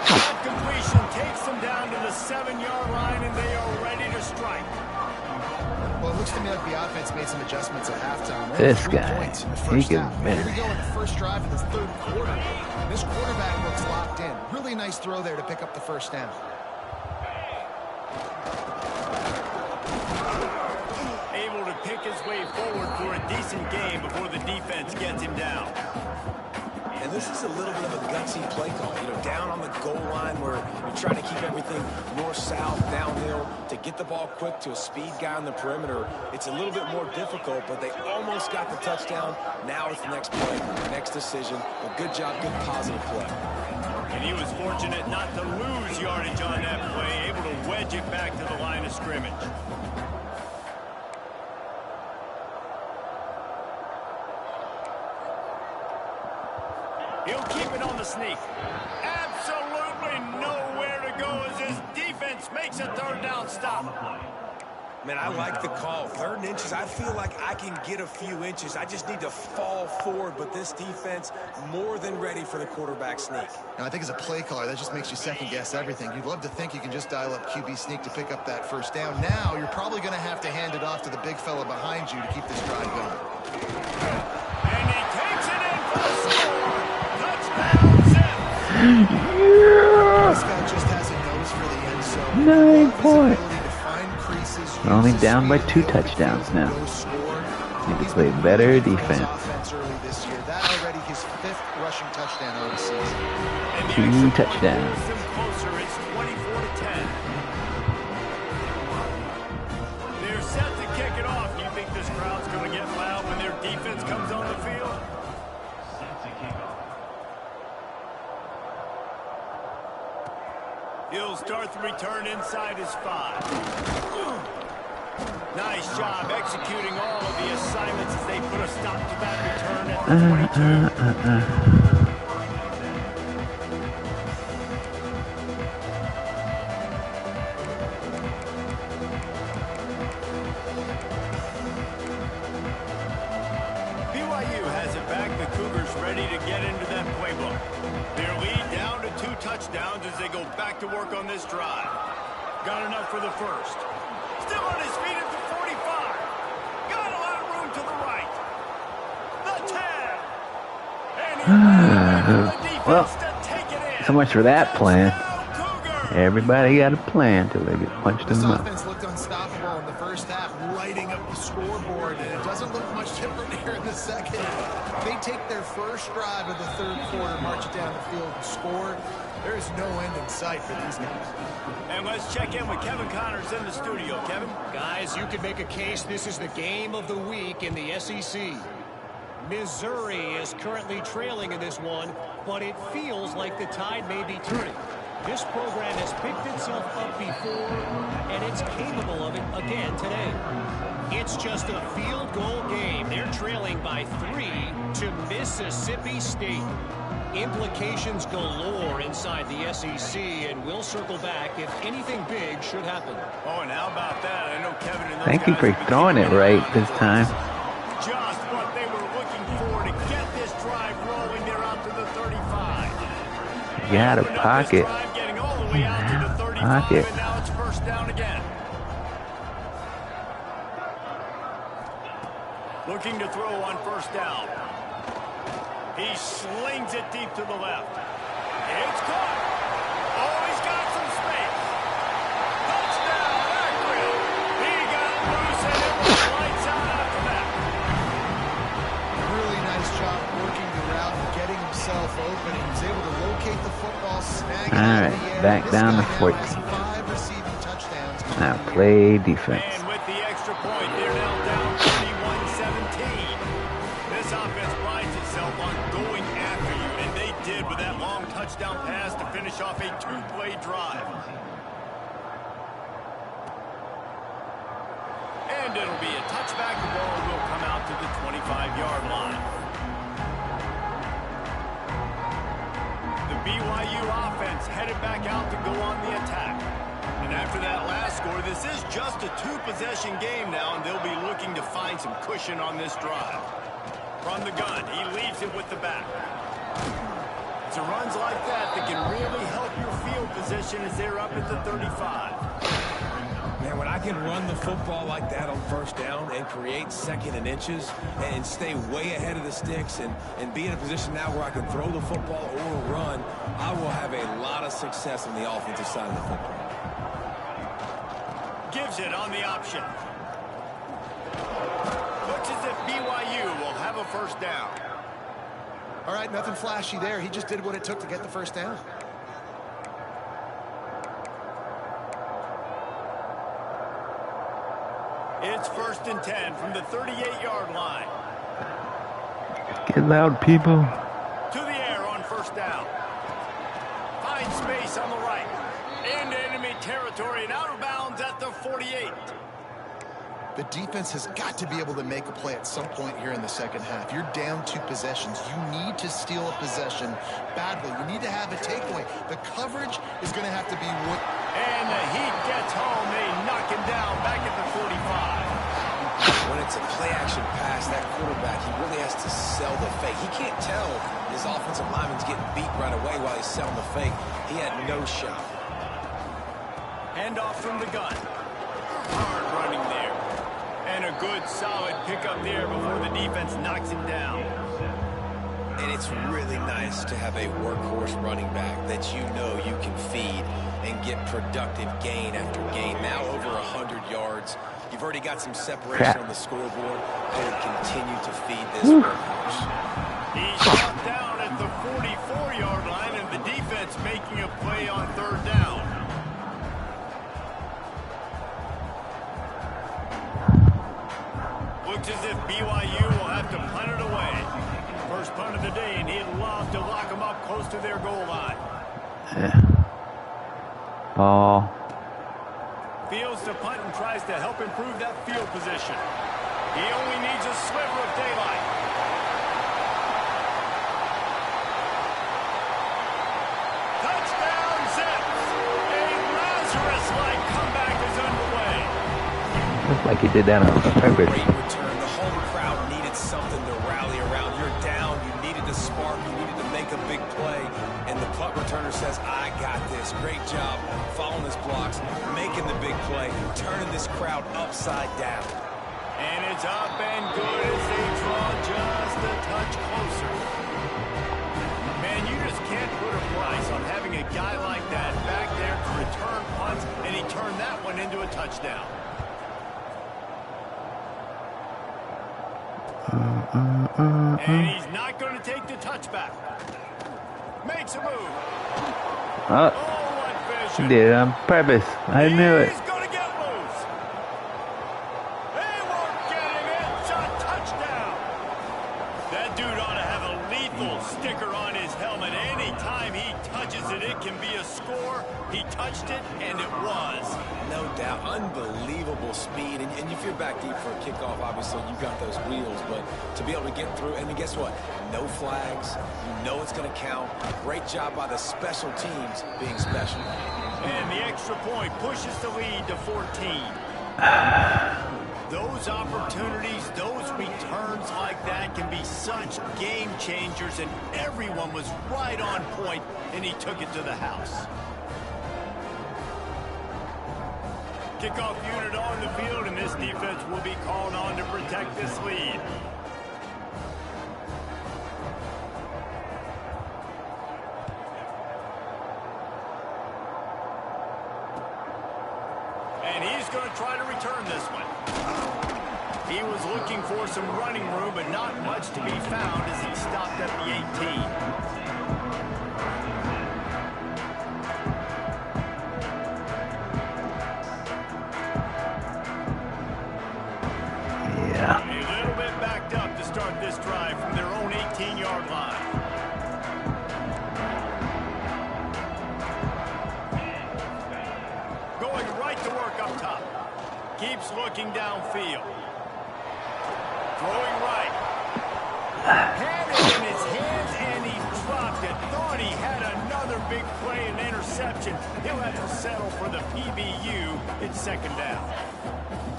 Speaker 2: That completion takes them down to the 7-yard line, and they are ready to strike.
Speaker 4: Well, it looks to me like the offense made some adjustments at halftime.
Speaker 1: This guy, he can
Speaker 4: win. Here we go in the first drive of this third quarter. This quarterback looks locked in. Really nice throw there to pick up the first down.
Speaker 2: Able to pick his way forward for a decent game before the defense gets him down.
Speaker 3: And this is a little bit of a gutsy play call. You know, down on the goal line where you're trying to keep everything north-south, downhill, to get the ball quick to a speed guy on the perimeter. It's a little bit more difficult, but they almost got the touchdown. Now it's the next play, next decision. But good job, good positive play.
Speaker 2: And he was fortunate not to lose yardage on that play, able to wedge it back to the line of scrimmage. He'll keep it on the sneak. Absolutely nowhere to go as his defense makes a third down stop.
Speaker 3: Man, I like the call. 3rd and inches, I feel like I can get a few inches. I just need to fall forward, but this defense more than ready for the quarterback sneak.
Speaker 4: Now, I think as a play caller, that just makes you second-guess everything. You'd love to think you can just dial up QB sneak to pick up that first down. Now, you're probably going to have to hand it off to the big fella behind you to keep this drive going.
Speaker 2: And he takes it in for the score. Touchdown, Zips.
Speaker 4: This guy just has a nose for the end zone.
Speaker 1: 9 points. We're only down by 2 touchdowns now. Need to play better defense.
Speaker 4: That already his 5th rushing touchdown of the season.
Speaker 1: 2 touchdowns.
Speaker 2: Closer, it's 24-10. They're set to kick it off. Do you think this crowd's going to get loud when their defense comes on the field? He'll start the return inside his 5. Nice job executing all of the assignments as they put a stop to that return at the 22. BYU has it back. The Cougars ready to get into that playbook. Their lead down to 2 touchdowns as they go back to work on this drive. Got enough for the first. Still on his feet at the 45. Got a lot of room to the right. The 10. And he's
Speaker 1: Well,
Speaker 2: to take it in.
Speaker 1: so much for that plan. Everybody got a plan till they get punched in
Speaker 4: This
Speaker 1: the mouth.
Speaker 4: offense looked unstoppable in the first half, lighting up the scoreboard, and it doesn't look much different here in the second. They take their first drive of the third quarter, march it down the field, and score. There is no end in sight for these guys.
Speaker 2: And let's check in with Kevin Connors in the studio. Kevin?
Speaker 5: Guys, you could make a case this is the game of the week in the SEC. Missouri is currently trailing in this one, but it feels like the tide may be turning. This program has picked itself up before, and and it's capable of it again today. It's just a field goal game. They're trailing by 3 to Mississippi State. Implications galore inside the SEC, and we'll circle back if anything big should happen.
Speaker 2: Oh, and how about that? I know Kevin and those
Speaker 1: Thank you
Speaker 2: guys
Speaker 1: for
Speaker 2: have been
Speaker 1: throwing it
Speaker 2: keeping an eye
Speaker 1: right
Speaker 2: on
Speaker 1: this time.
Speaker 2: Just what they were looking for to get this drive rolling. They're out to the 35.
Speaker 1: You got a pocket.
Speaker 2: Drive, getting all the way out to the 35,
Speaker 1: Pocket.
Speaker 2: and now it's first down again. Looking to throw on first down. He slings it deep to the left. It's caught. Oh, he's got some space. Touchdown, Akron. He got loose, and it was lights out after that.
Speaker 4: Really nice job working the route and getting himself open. He was able to locate the football, snag it out of the air.
Speaker 1: Back
Speaker 4: This
Speaker 1: down
Speaker 4: guy
Speaker 1: to
Speaker 4: now
Speaker 1: 14.
Speaker 4: has 5 receiving touchdowns.
Speaker 1: Now play defense.
Speaker 2: And with the extra point, they're now down 31-17. This offense prides itself on going after you, and they did with that long touchdown pass to finish off a 2-play drive. And it'll be a touchback. The ball will come out to the 25-yard line. The BYU offense headed back out to go on the attack. And after that last score, this is just a 2-possession game now, and they'll be looking to find some cushion on this drive. From the gun, he leaves it with the back. It's runs like that that can really help your field position as they're up at the 35.
Speaker 3: Man, when I can run the football like that on first down and create second and inches and stay way ahead of the sticks and be in a position now where I can throw the football or run, I will have a lot of success on the offensive side of the football.
Speaker 2: Gives it on the option. Looks as if BYU will have a first down.
Speaker 4: All right, nothing flashy there. He just did what it took to get the first down.
Speaker 2: It's first and 10 from the 38-yard line.
Speaker 1: Get loud, people.
Speaker 2: To the air on first down. Finds space on the right. Into enemy territory and out of bounds at the 48.
Speaker 4: The defense has got to be able to make a play at some point here in the second half. You're down 2 possessions. You need to steal a possession badly. You need to have a takeaway. The coverage is going to have to be what.
Speaker 2: And the Heat gets home. They knock him down back at the 45.
Speaker 3: When it's a play-action pass, that quarterback, he really has to sell the fake. He can't tell his offensive lineman's getting beat right away while he's selling the fake. He had no shot.
Speaker 2: Handoff from the gun. Hard running there. And a good, solid pickup there before the defense knocks him down.
Speaker 3: And it's really nice to have a workhorse running back that you know you can feed and get productive gain after gain. Now over 100 yards. You've already got some separation on the scoreboard. I would continue to feed this workhorse.
Speaker 2: He's shot down at the 44-yard line, and the defense making a play on third down. Looks as if BYU will have to punt it away. First punt of the day, and he'd love to lock them up close to their goal line.
Speaker 1: Ball.
Speaker 2: Fields to punt and tries to help improve that field position. He only needs a sliver of daylight. Touchdown, Zips! A Lazarus-like comeback is underway.
Speaker 1: Looks like he did that on purpose.
Speaker 3: Great return. The home crowd needed something to rally around. You're down. You needed to spark. You needed to make a big play. And the punt returner says, I got this. Great job following his blocks, making the big play, turning this crowd upside down.
Speaker 2: And it's up and good as they draw just a touch closer. Man, you just can't put a price on having a guy like that back there to return punts, and he turned that one into a touchdown. And he's not going to take the touchback. Makes a move.
Speaker 1: Oh,
Speaker 2: what
Speaker 1: he
Speaker 2: vision.
Speaker 1: did it on purpose. I knew it.
Speaker 2: He's going to get loose. They won't get him. It's a touchdown. That dude ought to have a lethal sticker on his helmet. Anytime he touches it, it can be a score. He touched it, and it was.
Speaker 3: No doubt. Yeah, unbelievable speed. And if you're back deep for a kickoff, obviously you've got those wheels. But to be able to get through, and then guess what? No flags. You know it's going to count. Great job by the special teams being special.
Speaker 2: And the extra point pushes the lead to 14. Those opportunities, those returns like that can be such game changers, and everyone was right on point, and he took it to the house. Kickoff unit on the field, and this defense will be called on to protect this lead. And he's going to try to return this one. He was looking for some running room, but not much to be found as he stopped at the 18.
Speaker 1: Yeah.
Speaker 2: A little bit backed up to start this drive from their own 18-yard line. Going right to work up top. Keeps looking downfield. Throwing right. Had it in his hands, and he dropped it. Thought he had another big play and interception. He'll have to settle for the PBU. It's second down.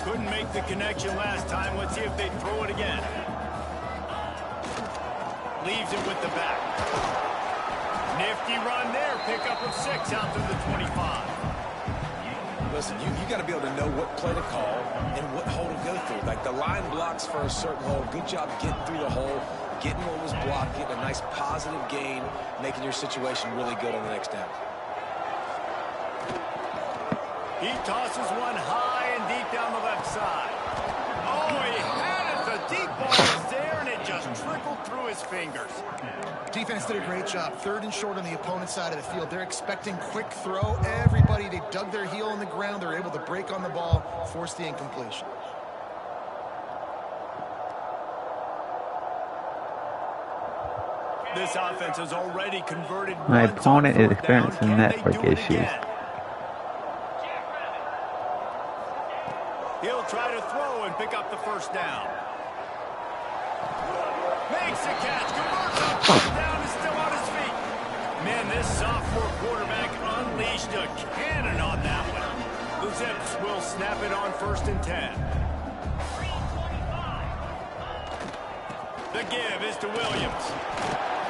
Speaker 2: Couldn't make the connection last time. Let's see if they throw it again. Leaves it with the back. Nifty run there. Pickup of 6 out to the 25.
Speaker 3: Listen, you got to be able to know what play to call and what hole to go through. Like the line blocks for a certain hole. Good job getting through the hole, getting what was blocked, getting a nice positive gain, making your situation really good on the next down.
Speaker 2: He tosses one high and deep down the left side. Oh, he had it. The deep ball was there, and it just trickled through his fingers.
Speaker 4: Defense did a great job. 3rd and short on the opponent's side of the field. They're expecting quick throw. Everybody, they dug their heel in the ground. They're able to break on the ball, force the incompletion.
Speaker 2: This offense has already converted.
Speaker 1: My opponent is experiencing network issues.
Speaker 2: He'll try to throw and pick up the first down. Makes the catch, converts on first down, is still on his feet. Man, this sophomore quarterback unleashed a cannon on that one. The Zips will snap it on 1st and 10. The give is to Williams.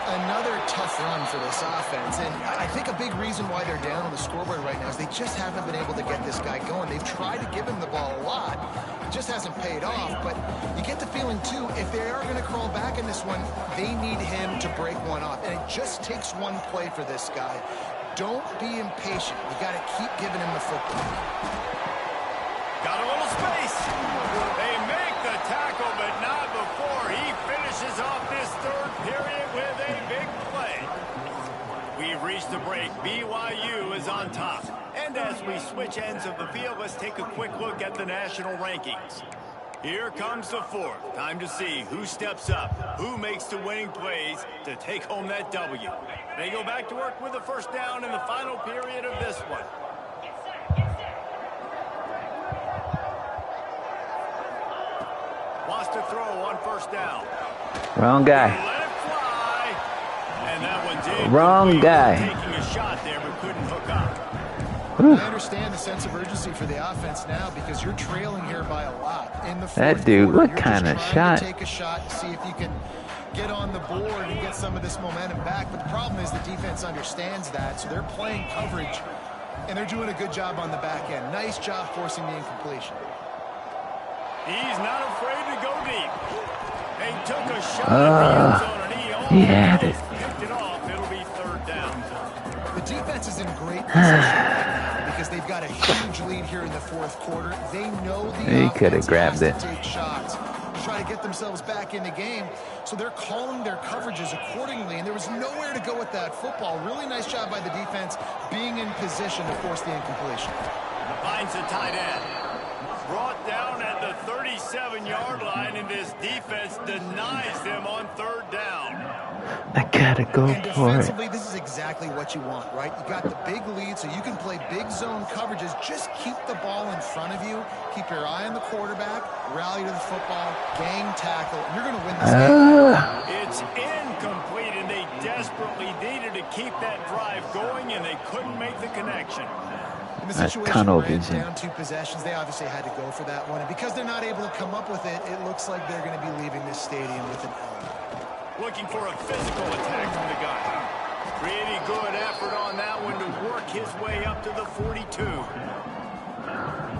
Speaker 4: Another tough run for this offense, and I think a big reason why they're down on the scoreboard right now is they just haven't been able to get this guy going. They've tried to give him the ball a lot. It just hasn't paid off, but you get the feeling, too, if they are going to crawl back in this one, they need him to break one off, and it just takes one play for this guy. Don't be impatient. You got to keep giving him the football.
Speaker 2: Got a little space. They make the tackle, but not before he finishes off this 3rd period with a big play. We've reached the break. BYU is on top. And as we switch ends of the field, let's take a quick look at the national rankings. Here comes the 4th. Time to see who steps up, who makes the winning plays to take home that W. They go back to work with the first down in the final period of this one. Wants to throw on first down.
Speaker 1: Wrong guy.
Speaker 2: Let it fly. And that one did.
Speaker 1: Wrong guy.
Speaker 2: Taking a shot there, but couldn't hook up.
Speaker 4: I understand the sense of urgency for the offense now because you're trailing here by a lot in the 4th
Speaker 1: That dude,
Speaker 4: quarter.
Speaker 1: what kind of shot?
Speaker 4: Take a shot to see if you can get on the board and get some of this momentum back. But the problem is the defense understands that, so they're playing coverage, and they're doing a good job on the back end. Nice job forcing the incompletion.
Speaker 2: He's not afraid to go deep. They took a shot at the end zone, and
Speaker 1: he had it.
Speaker 2: Picked it off. It'll be 3rd down.
Speaker 4: The defense is in great position because they've got a huge lead here in the 4th quarter. They know the
Speaker 1: He could have grabbed
Speaker 4: has
Speaker 1: it.
Speaker 4: to take shots to try to get themselves back in the game. So they're calling their coverages accordingly, and there was nowhere to go with that football. Really nice job by the defense being in position to force the incompletion.
Speaker 2: Finds a tight end. Brought down at the 37-yard line, and this defense denies them on 3rd down.
Speaker 1: I gotta go
Speaker 4: And
Speaker 1: for it.
Speaker 4: defensively, this is exactly what you want, right? You got the big lead, so you can play big zone coverages. Just keep the ball in front of you. Keep your eye on the quarterback. Rally to the football. Gang tackle. You're going to win this game.
Speaker 2: It's incomplete, and they desperately needed to keep that drive going, and they couldn't make the connection.
Speaker 4: In the
Speaker 1: That
Speaker 4: situation
Speaker 1: tunnel
Speaker 4: we're in,
Speaker 1: vision.
Speaker 4: down 2 possessions, they obviously had to go for that one. And because they're not able to come up with it, it looks like they're going to be leaving this stadium with an L.
Speaker 2: Looking for a physical attack from the guy. Pretty good effort on that one to work his way up to the 42.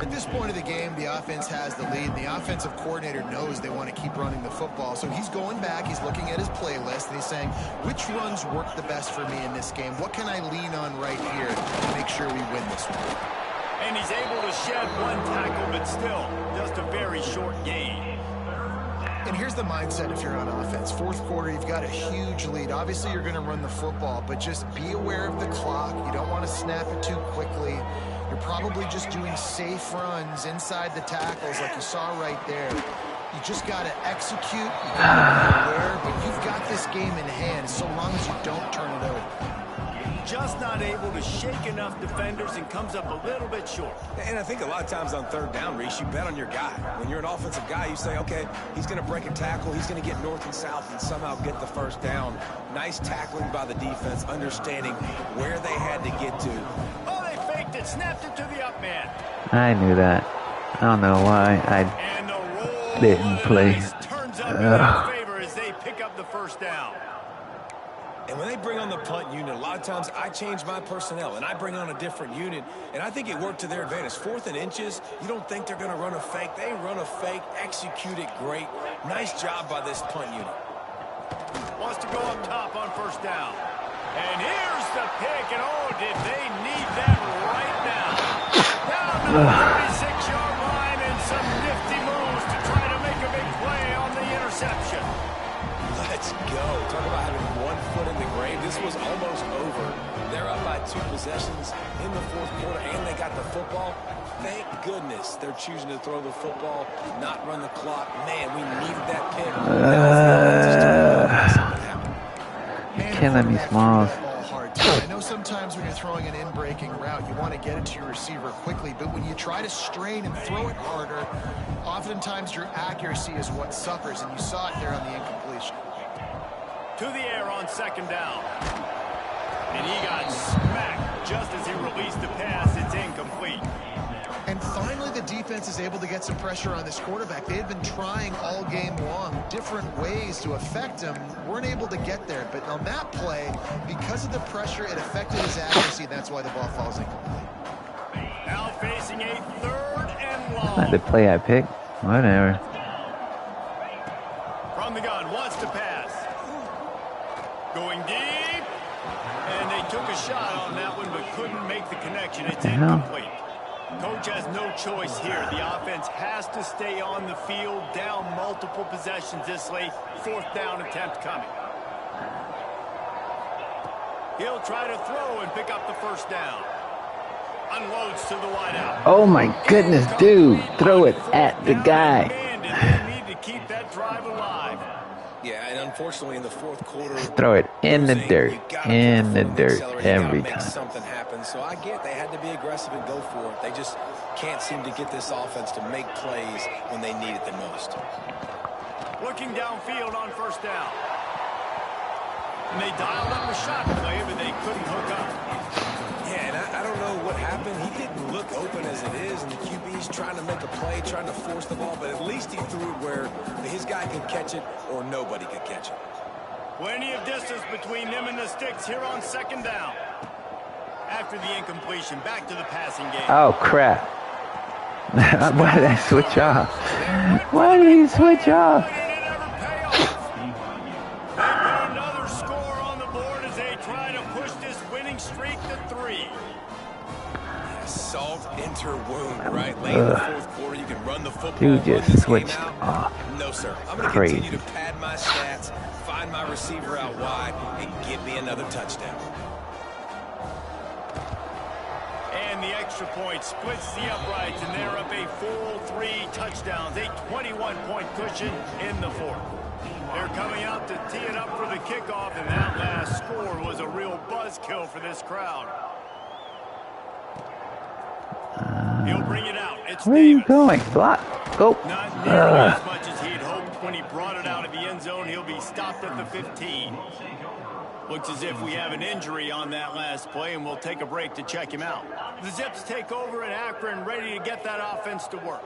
Speaker 4: At this point of the game, the offense has the lead. The offensive coordinator knows they want to keep running the football. So he's going back, he's looking at his playlist, and he's saying, which runs work the best for me in this game? What can I lean on right here to make sure we win this one?
Speaker 2: And he's able to shed one tackle, but still, just a very short gain.
Speaker 4: And here's the mindset if you're on offense. Fourth quarter, you've got a huge lead. Obviously, you're going to run the football, but just be aware of the clock. You don't want to snap it too quickly. You're probably just doing safe runs inside the tackles like you saw right there. You just got to execute. You got to be aware, but you've got this game in hand so long as you don't turn it over.
Speaker 2: Just not able to shake enough defenders and comes up a little bit short.
Speaker 3: And I think a lot of times on third down, Reese, you bet on your guy. When you're an offensive guy, you say, okay, he's going to break a tackle, he's going to get north and south and somehow get the first down. Nice tackling by the defense, understanding where they had to get to.
Speaker 2: Oh, they faked it, snapped it to the up man.
Speaker 1: I knew that. I don't know why I
Speaker 2: And the roll
Speaker 1: didn't play.
Speaker 2: turns up in their favor as they pick up the first down.
Speaker 3: And when they bring on the punt unit, a lot of times I change my personnel and I bring on a different unit, and I think it worked to their advantage. 4th and inches, you don't think they're going to run a fake. They run a fake, execute it great. Nice job by this punt unit.
Speaker 2: Wants to go up top on first down. And here's the pick, and oh, did they need that right now. Down to the 36-yard line and some nifty moves to try to make a big play on the interception.
Speaker 3: Let's go. Talk about having one foot in the grave. This was almost over. They're up by 2 possessions in the fourth quarter, and they got the football. Thank goodness they're choosing to throw the football, not run the clock. Man, we needed that pick.
Speaker 1: killing me, Smalls.
Speaker 4: I know sometimes when you're throwing an in-breaking route, you want to get it to your receiver quickly, but when you try to strain and throw it harder, oftentimes your accuracy is what suffers, and you saw it there on the incompletion.
Speaker 2: To the air on second down. And he got smacked just as he released the pass. It's incomplete.
Speaker 4: And finally, the defense is able to get some pressure on this quarterback. They had been trying all game long different ways to affect him. Weren't able to get there. But on that play, because of the pressure, it affected his accuracy. That's why the ball falls incomplete.
Speaker 2: Now facing a 3rd and long.
Speaker 1: Not the play I picked. Whatever.
Speaker 2: From the gun, wants to pass. Going deep. And they took a shot on that one, but couldn't make the connection. It's incomplete. Coach has no choice here. The offense has to stay on the field, down multiple possessions this late. 4th down attempt coming. He'll try to throw and pick up the first down. Unloads to the wideout.
Speaker 1: Oh my goodness, dude. Throw it at the guy.
Speaker 2: They need to keep that drive alive.
Speaker 3: Yeah, and unfortunately in the fourth quarter,
Speaker 1: Throw it in the dirt. In the dirt every
Speaker 3: make
Speaker 1: time.
Speaker 3: something happen. So I get they had to be aggressive and go for it. They just can't seem to get this offense to make plays when they need it the most.
Speaker 2: Looking downfield on first down. And they dialed up a shot play, but they couldn't hook up.
Speaker 3: Yeah, and I don't know what happened. He didn't look open as it is, and the QB's trying to make a play, trying to force the ball, but at least he threw it where his guy could catch it or nobody could catch it.
Speaker 2: Plenty of distance between them and the sticks here on second down. After the incompletion, back to the passing game.
Speaker 1: Oh, crap. Why did I switch off? Why did he switch off?
Speaker 2: Did it ever pay off? They put another score on the board as they try to push this winning streak to 3.
Speaker 3: Salt enter wound, right? Late in the fourth quarter, you can run the football.
Speaker 1: Dude
Speaker 3: run
Speaker 1: just
Speaker 3: this
Speaker 1: switched
Speaker 3: game out.
Speaker 1: off.
Speaker 3: No, sir. I'm going to
Speaker 1: Crazy.
Speaker 3: continue to pad my stats, find my receiver out wide, and get me another touchdown.
Speaker 2: And the extra point splits the uprights, and they're up a full 3 touchdowns, a 21-point cushion in the fourth. They're coming out to tee it up for the kickoff, and that last score was a real buzzkill for this crowd. He'll bring it out. It's
Speaker 1: Where are you going? Block. Go.
Speaker 2: Not nearly as much as he'd hoped when he brought it out of the end zone. He'll be stopped at the 15. Looks as if we have an injury on that last play, and we'll take a break to check him out. The Zips take over in Akron, ready to get that offense to work.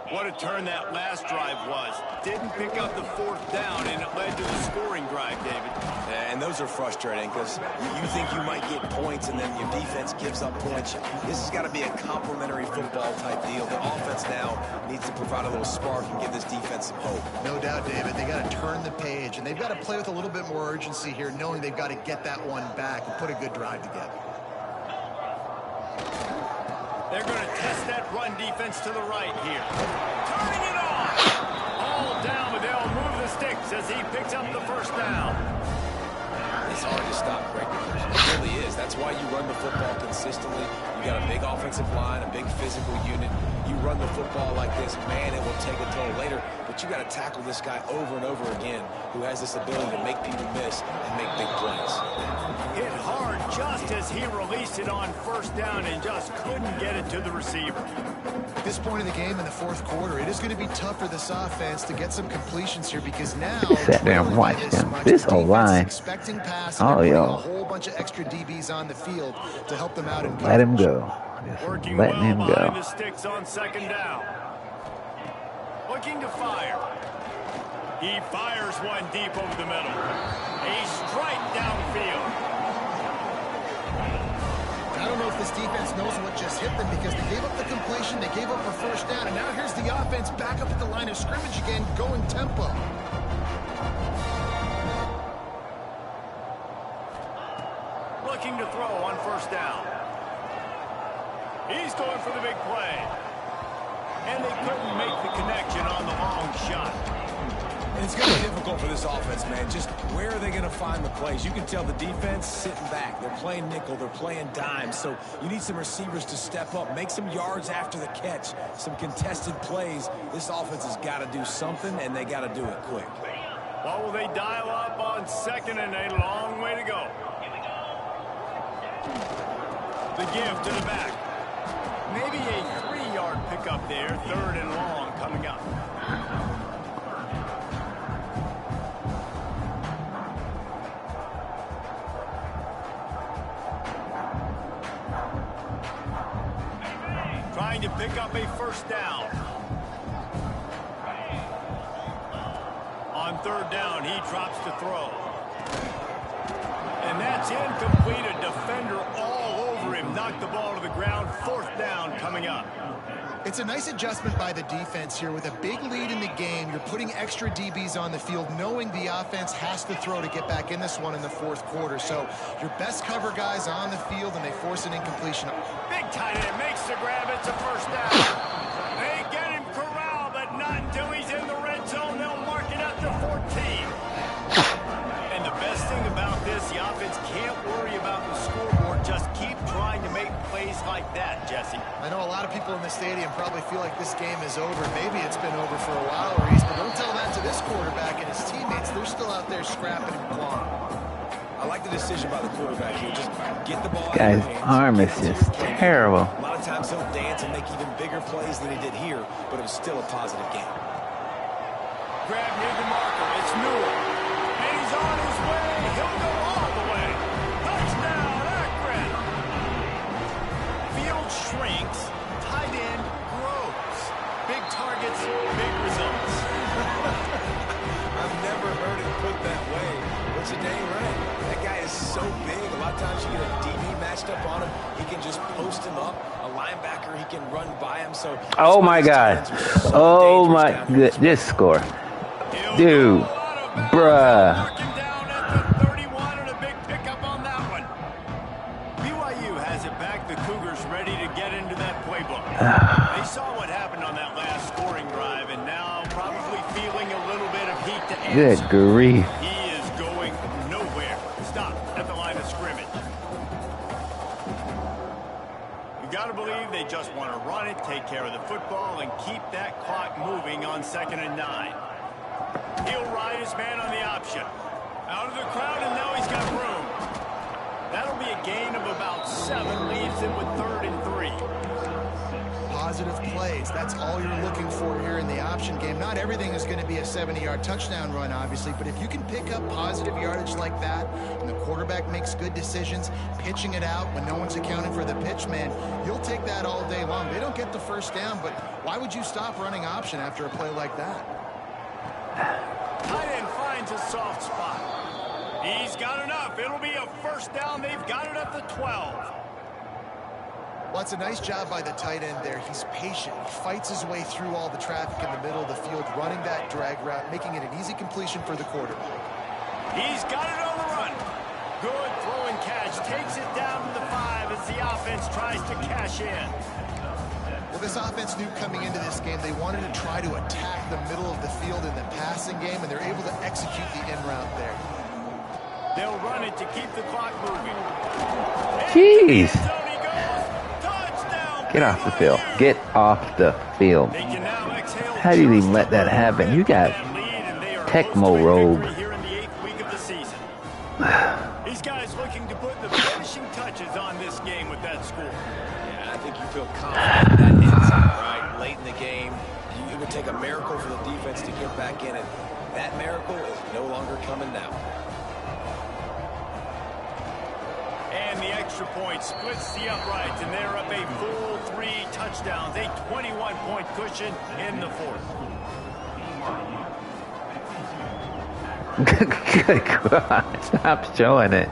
Speaker 2: What a turn that last drive was. Didn't pick up the 4th down, and it led to the scoring drive, David.
Speaker 3: Yeah, and those are frustrating because you think you might get points and then your defense gives up points. This has got to be a complementary football type deal. The offense now needs to provide a little spark and give this defense some hope.
Speaker 4: No doubt, David. They got to turn the page, and they've got to play with a little bit more urgency here, knowing they've got to get that one back and put a good drive together.
Speaker 2: They're going to test that run defense to the right here. Turning it on. All down, but they'll move the sticks as he picks up the 1st down.
Speaker 3: It's hard to stop Greg McPherson. It really is. That's why you run the football consistently. You got a big offensive line, a big physical unit. You run the football like this, man, it will take a toll later. But you got to tackle this guy over and over again who has this ability to make people miss and make big plays.
Speaker 2: Hit hard just as he released it on 1st down and just couldn't get it to the receiver.
Speaker 4: At this point in the game in the 4th quarter, it is going to be tough for this offense to get some completions here because now
Speaker 1: Sat there and watched him. This whole line. Oh, yo.
Speaker 4: A whole bunch of extra DBs on the field to help them out. And
Speaker 1: Let him go. Just
Speaker 2: Working
Speaker 1: letting
Speaker 2: well
Speaker 1: him
Speaker 2: behind
Speaker 1: go.
Speaker 2: the sticks on 2nd down. Looking to fire. He fires one deep over the middle. A strike downfield.
Speaker 4: I don't know if this defense knows what just hit them because they gave up the completion, they gave up a 1st down, and now here's the offense back up at the line of scrimmage again, going tempo.
Speaker 2: Looking to throw on 1st down. He's going for the big play. And they couldn't make the connection on the long shot.
Speaker 3: And it's going to be difficult for this offense, man. Just where are they going to find the plays? You can tell the defense sitting back. They're playing nickel. They're playing dime. So you need some receivers to step up, make some yards after the catch, some contested plays. This offense has got to do something, and they got to do it quick.
Speaker 2: What will they dial up on 2nd and a long way to go? The give to the back. Maybe a 3-yard pickup there. 3rd and long coming up. Trying to pick up a 1st down. On 3rd down, he drops to throw. And that's incomplete. A defender all over him. Knocked the ball to the ground. 4th down coming up.
Speaker 4: It's a nice adjustment by the defense here. With a big lead in the game, you're putting extra DBs on the field, knowing the offense has to throw to get back in this one in the 4th quarter. So your best cover guys on the field, and they force an incompletion.
Speaker 2: Big tight end makes the grab. It's a 1st down. They get him corralled, but not until he's in the red zone. They'll mark it at the 14. And the best thing about this, the offense can't worry about the scoreboard. Just keep trying to make plays like that, Jesse.
Speaker 4: I know a lot of people in the stadium probably feel like this game is over. Maybe it's been over for a while, Reese, but don't tell that to this quarterback and his teammates. They're still out there scrapping and clawing.
Speaker 3: I like the decision by the quarterback here. Just get the ball
Speaker 1: Guy's
Speaker 3: out of your hands.
Speaker 1: arm is just terrible.
Speaker 3: A lot of times he'll dance and make even bigger plays than he did here, but it was still a positive game.
Speaker 2: Grab near the marker. It's Newell. And he's on his way. He'll go all the way. Touchdown, Akron. Field shrinks. Tight end grows. Big targets, big results.
Speaker 3: I've never heard it put that way. But you're dang right. That guy is so big. A lot of times you get a DB matched up on him. He can just post him up. A linebacker, he can run by him. So
Speaker 1: Oh my God. Oh my good. This score. Dude. Bruh.
Speaker 2: Marking down at the 31 and a big pickup on that one. BYU has it back. The Cougars ready to get into that playbook. They saw what happened on that last scoring drive and now probably feeling a little bit of heat to answer.
Speaker 1: Good grief.
Speaker 2: He is going nowhere. Stop at the line of scrimmage. You got to believe they just want to run it, take care of the football, and keep that clock moving on 2nd and 9. He'll ride his man on the option. Out of the crowd, and now he's got room. That'll be a gain of about 7, leaves him with 3rd and 3.
Speaker 4: Positive plays, that's all you're looking for here in the option game. Not everything is going to be a 70-yard touchdown run, obviously, but if you can pick up positive yardage like that, and the quarterback makes good decisions, pitching it out when no one's accounting for the pitch, man, you'll take that all day long. They don't get the first down, but why would you stop running option after a play like that?
Speaker 2: Tight end finds a soft spot. He's got enough. It'll be a first down. They've got it at the 12.
Speaker 4: Well, it's a nice job by the tight end there. He's patient. He fights his way through all the traffic in the middle of the field, running that drag route, making it an easy completion for the quarterback.
Speaker 2: He's got it on the run. Good throw and catch. Takes it down to the 5 as the offense tries to cash in.
Speaker 4: Well, this offense knew coming into this game they wanted to try to attack the middle of the field in the passing game, and they're able to execute the in route there.
Speaker 2: They'll run it to keep the clock moving.
Speaker 1: Jeez. Get off the field. Get off the field. How do you even let that happen? You got Tecmo Rogue.
Speaker 2: These guys looking to put the finishing touches on this game with that score.
Speaker 3: Yeah, I think you feel confident that inside, right? Late in the game, it would take a miracle for the defense to get back in it. That miracle is no longer coming now.
Speaker 2: And the extra point splits the uprights, and they're up a full 3 touchdowns, a 21-point cushion in the 4th.
Speaker 1: Good God, stop showing it.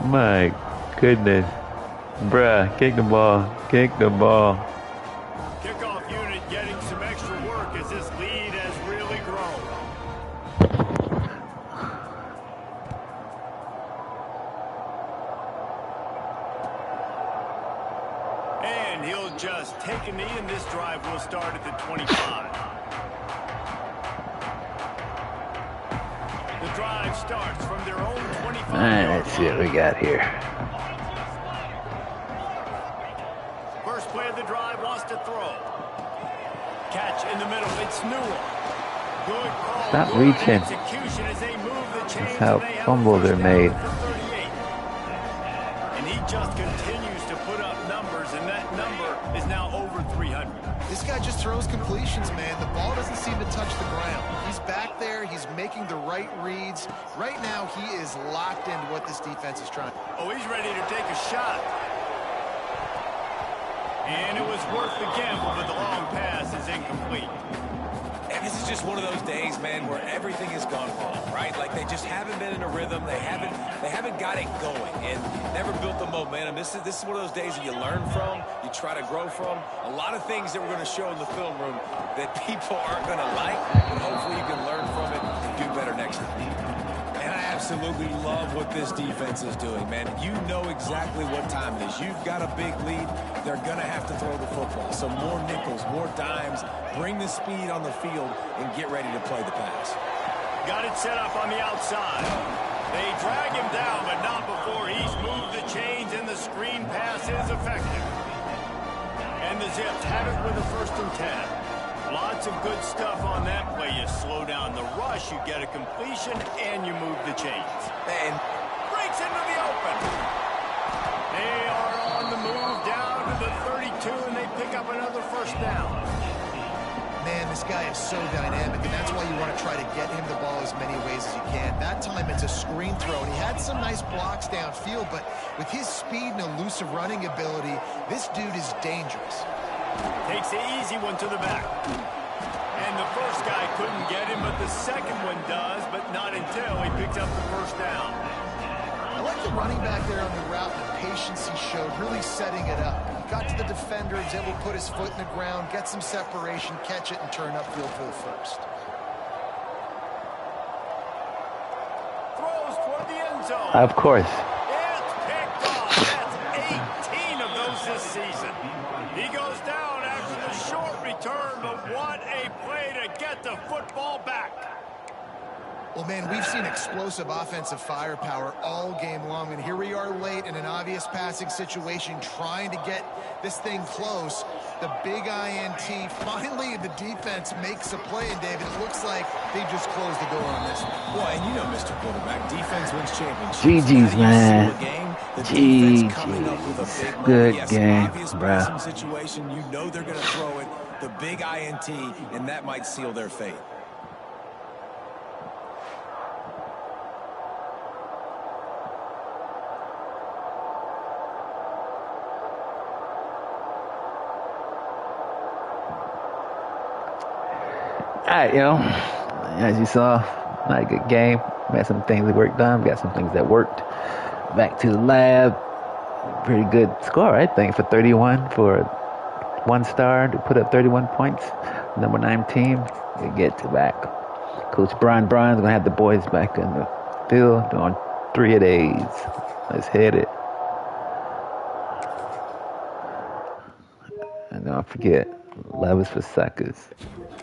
Speaker 1: My goodness. Bruh, kick the ball. Kick the ball.
Speaker 2: Kickoff unit getting some extra work as this lead has really grown. And he'll just take a knee, and this drive will start at the 25. The drive starts from their own 25.
Speaker 1: All right, let's see what we got here.
Speaker 2: First play of the drive, wants to throw. Catch in the middle. It's Newell. Good call.
Speaker 1: Stop
Speaker 2: Good
Speaker 1: reaching.
Speaker 2: execution as they move the chains.
Speaker 1: That's how fumbles are made.
Speaker 2: And he just continues to put up numbers, and that number is now over 300.
Speaker 4: This guy just throws completions, man. The ball doesn't seem to touch the ground. He's back there. He's making the right reads. Right now, he is locked into what this defense is trying.
Speaker 2: Oh, he's ready to take a shot. And it was worth the gamble, but the long pass is incomplete.
Speaker 3: And this is just one of those days, man, where everything has gone wrong, right? Like they just haven't been in a rhythm. They haven't got it going and never built the momentum. This is one of those days that you learn from, you try to grow from. A lot of things that we're going to show in the film room that people aren't going to like, but hopefully you can learn from it and do better next time. And I absolutely love what this defense is doing, man. You know exactly what time it is. You've got a big lead. They're going to have to throw the football. So more nickels, more dimes, bring the speed on the field, and get ready to play the pass.
Speaker 2: Got it set up on the outside. They drag him down, but not before he's moved the chains, and the screen pass is effective. And the Zips have it with a 1st and 10. Lots of good stuff on that play. You slow down the rush, you get a completion, and you move the chains.
Speaker 3: And
Speaker 2: Breaks into the open. They are on the move down to the 32, and they pick up another 1st down.
Speaker 4: Man, this guy is so dynamic, and that's why you want to try to get him the ball as many ways as you can. That time it's a screen throw, and he had some nice blocks downfield, but with his speed and elusive running ability, this dude is dangerous.
Speaker 2: Takes the easy one to the back. And the first guy couldn't get him, but the second one does, but not until he picked up the 1st down.
Speaker 4: I like the running back there on the route, the patience he showed, really setting it up. He got to the defender, he's able to put his foot in the ground, get some separation, catch it, and turn upfield for the 1st.
Speaker 2: Throws toward the end zone.
Speaker 1: Of course.
Speaker 2: It's picked off. That's 18 of those this season. He goes down after the short return, but what a play to get the football back.
Speaker 4: Well, man, we've seen explosive offensive firepower all game long, and here we are late in an obvious passing situation trying to get this thing close. The big INT. Finally, the defense makes a play, and David, it looks like they just closed the door on this one.
Speaker 3: Well, and you know, Mr. Quarterback, defense wins championships.
Speaker 1: GG's, man.
Speaker 3: The defense coming up with a
Speaker 1: GG's.
Speaker 3: big moment.
Speaker 1: Good
Speaker 3: Yes,
Speaker 1: game,
Speaker 3: obvious
Speaker 1: bro.
Speaker 3: passing situation. You know they're going to throw it. The big INT, and that might seal their fate.
Speaker 1: All right, as you saw, not a good game. We had some things that worked on. We got some things that worked. Back to the lab. Pretty good score, I think, for 31 for 1 star to put up 31 points. Number 9 team. We get to back. Coach Brian's going to have the boys back in the field doing 3 of days. Let's hit it. And don't forget, love is for suckers.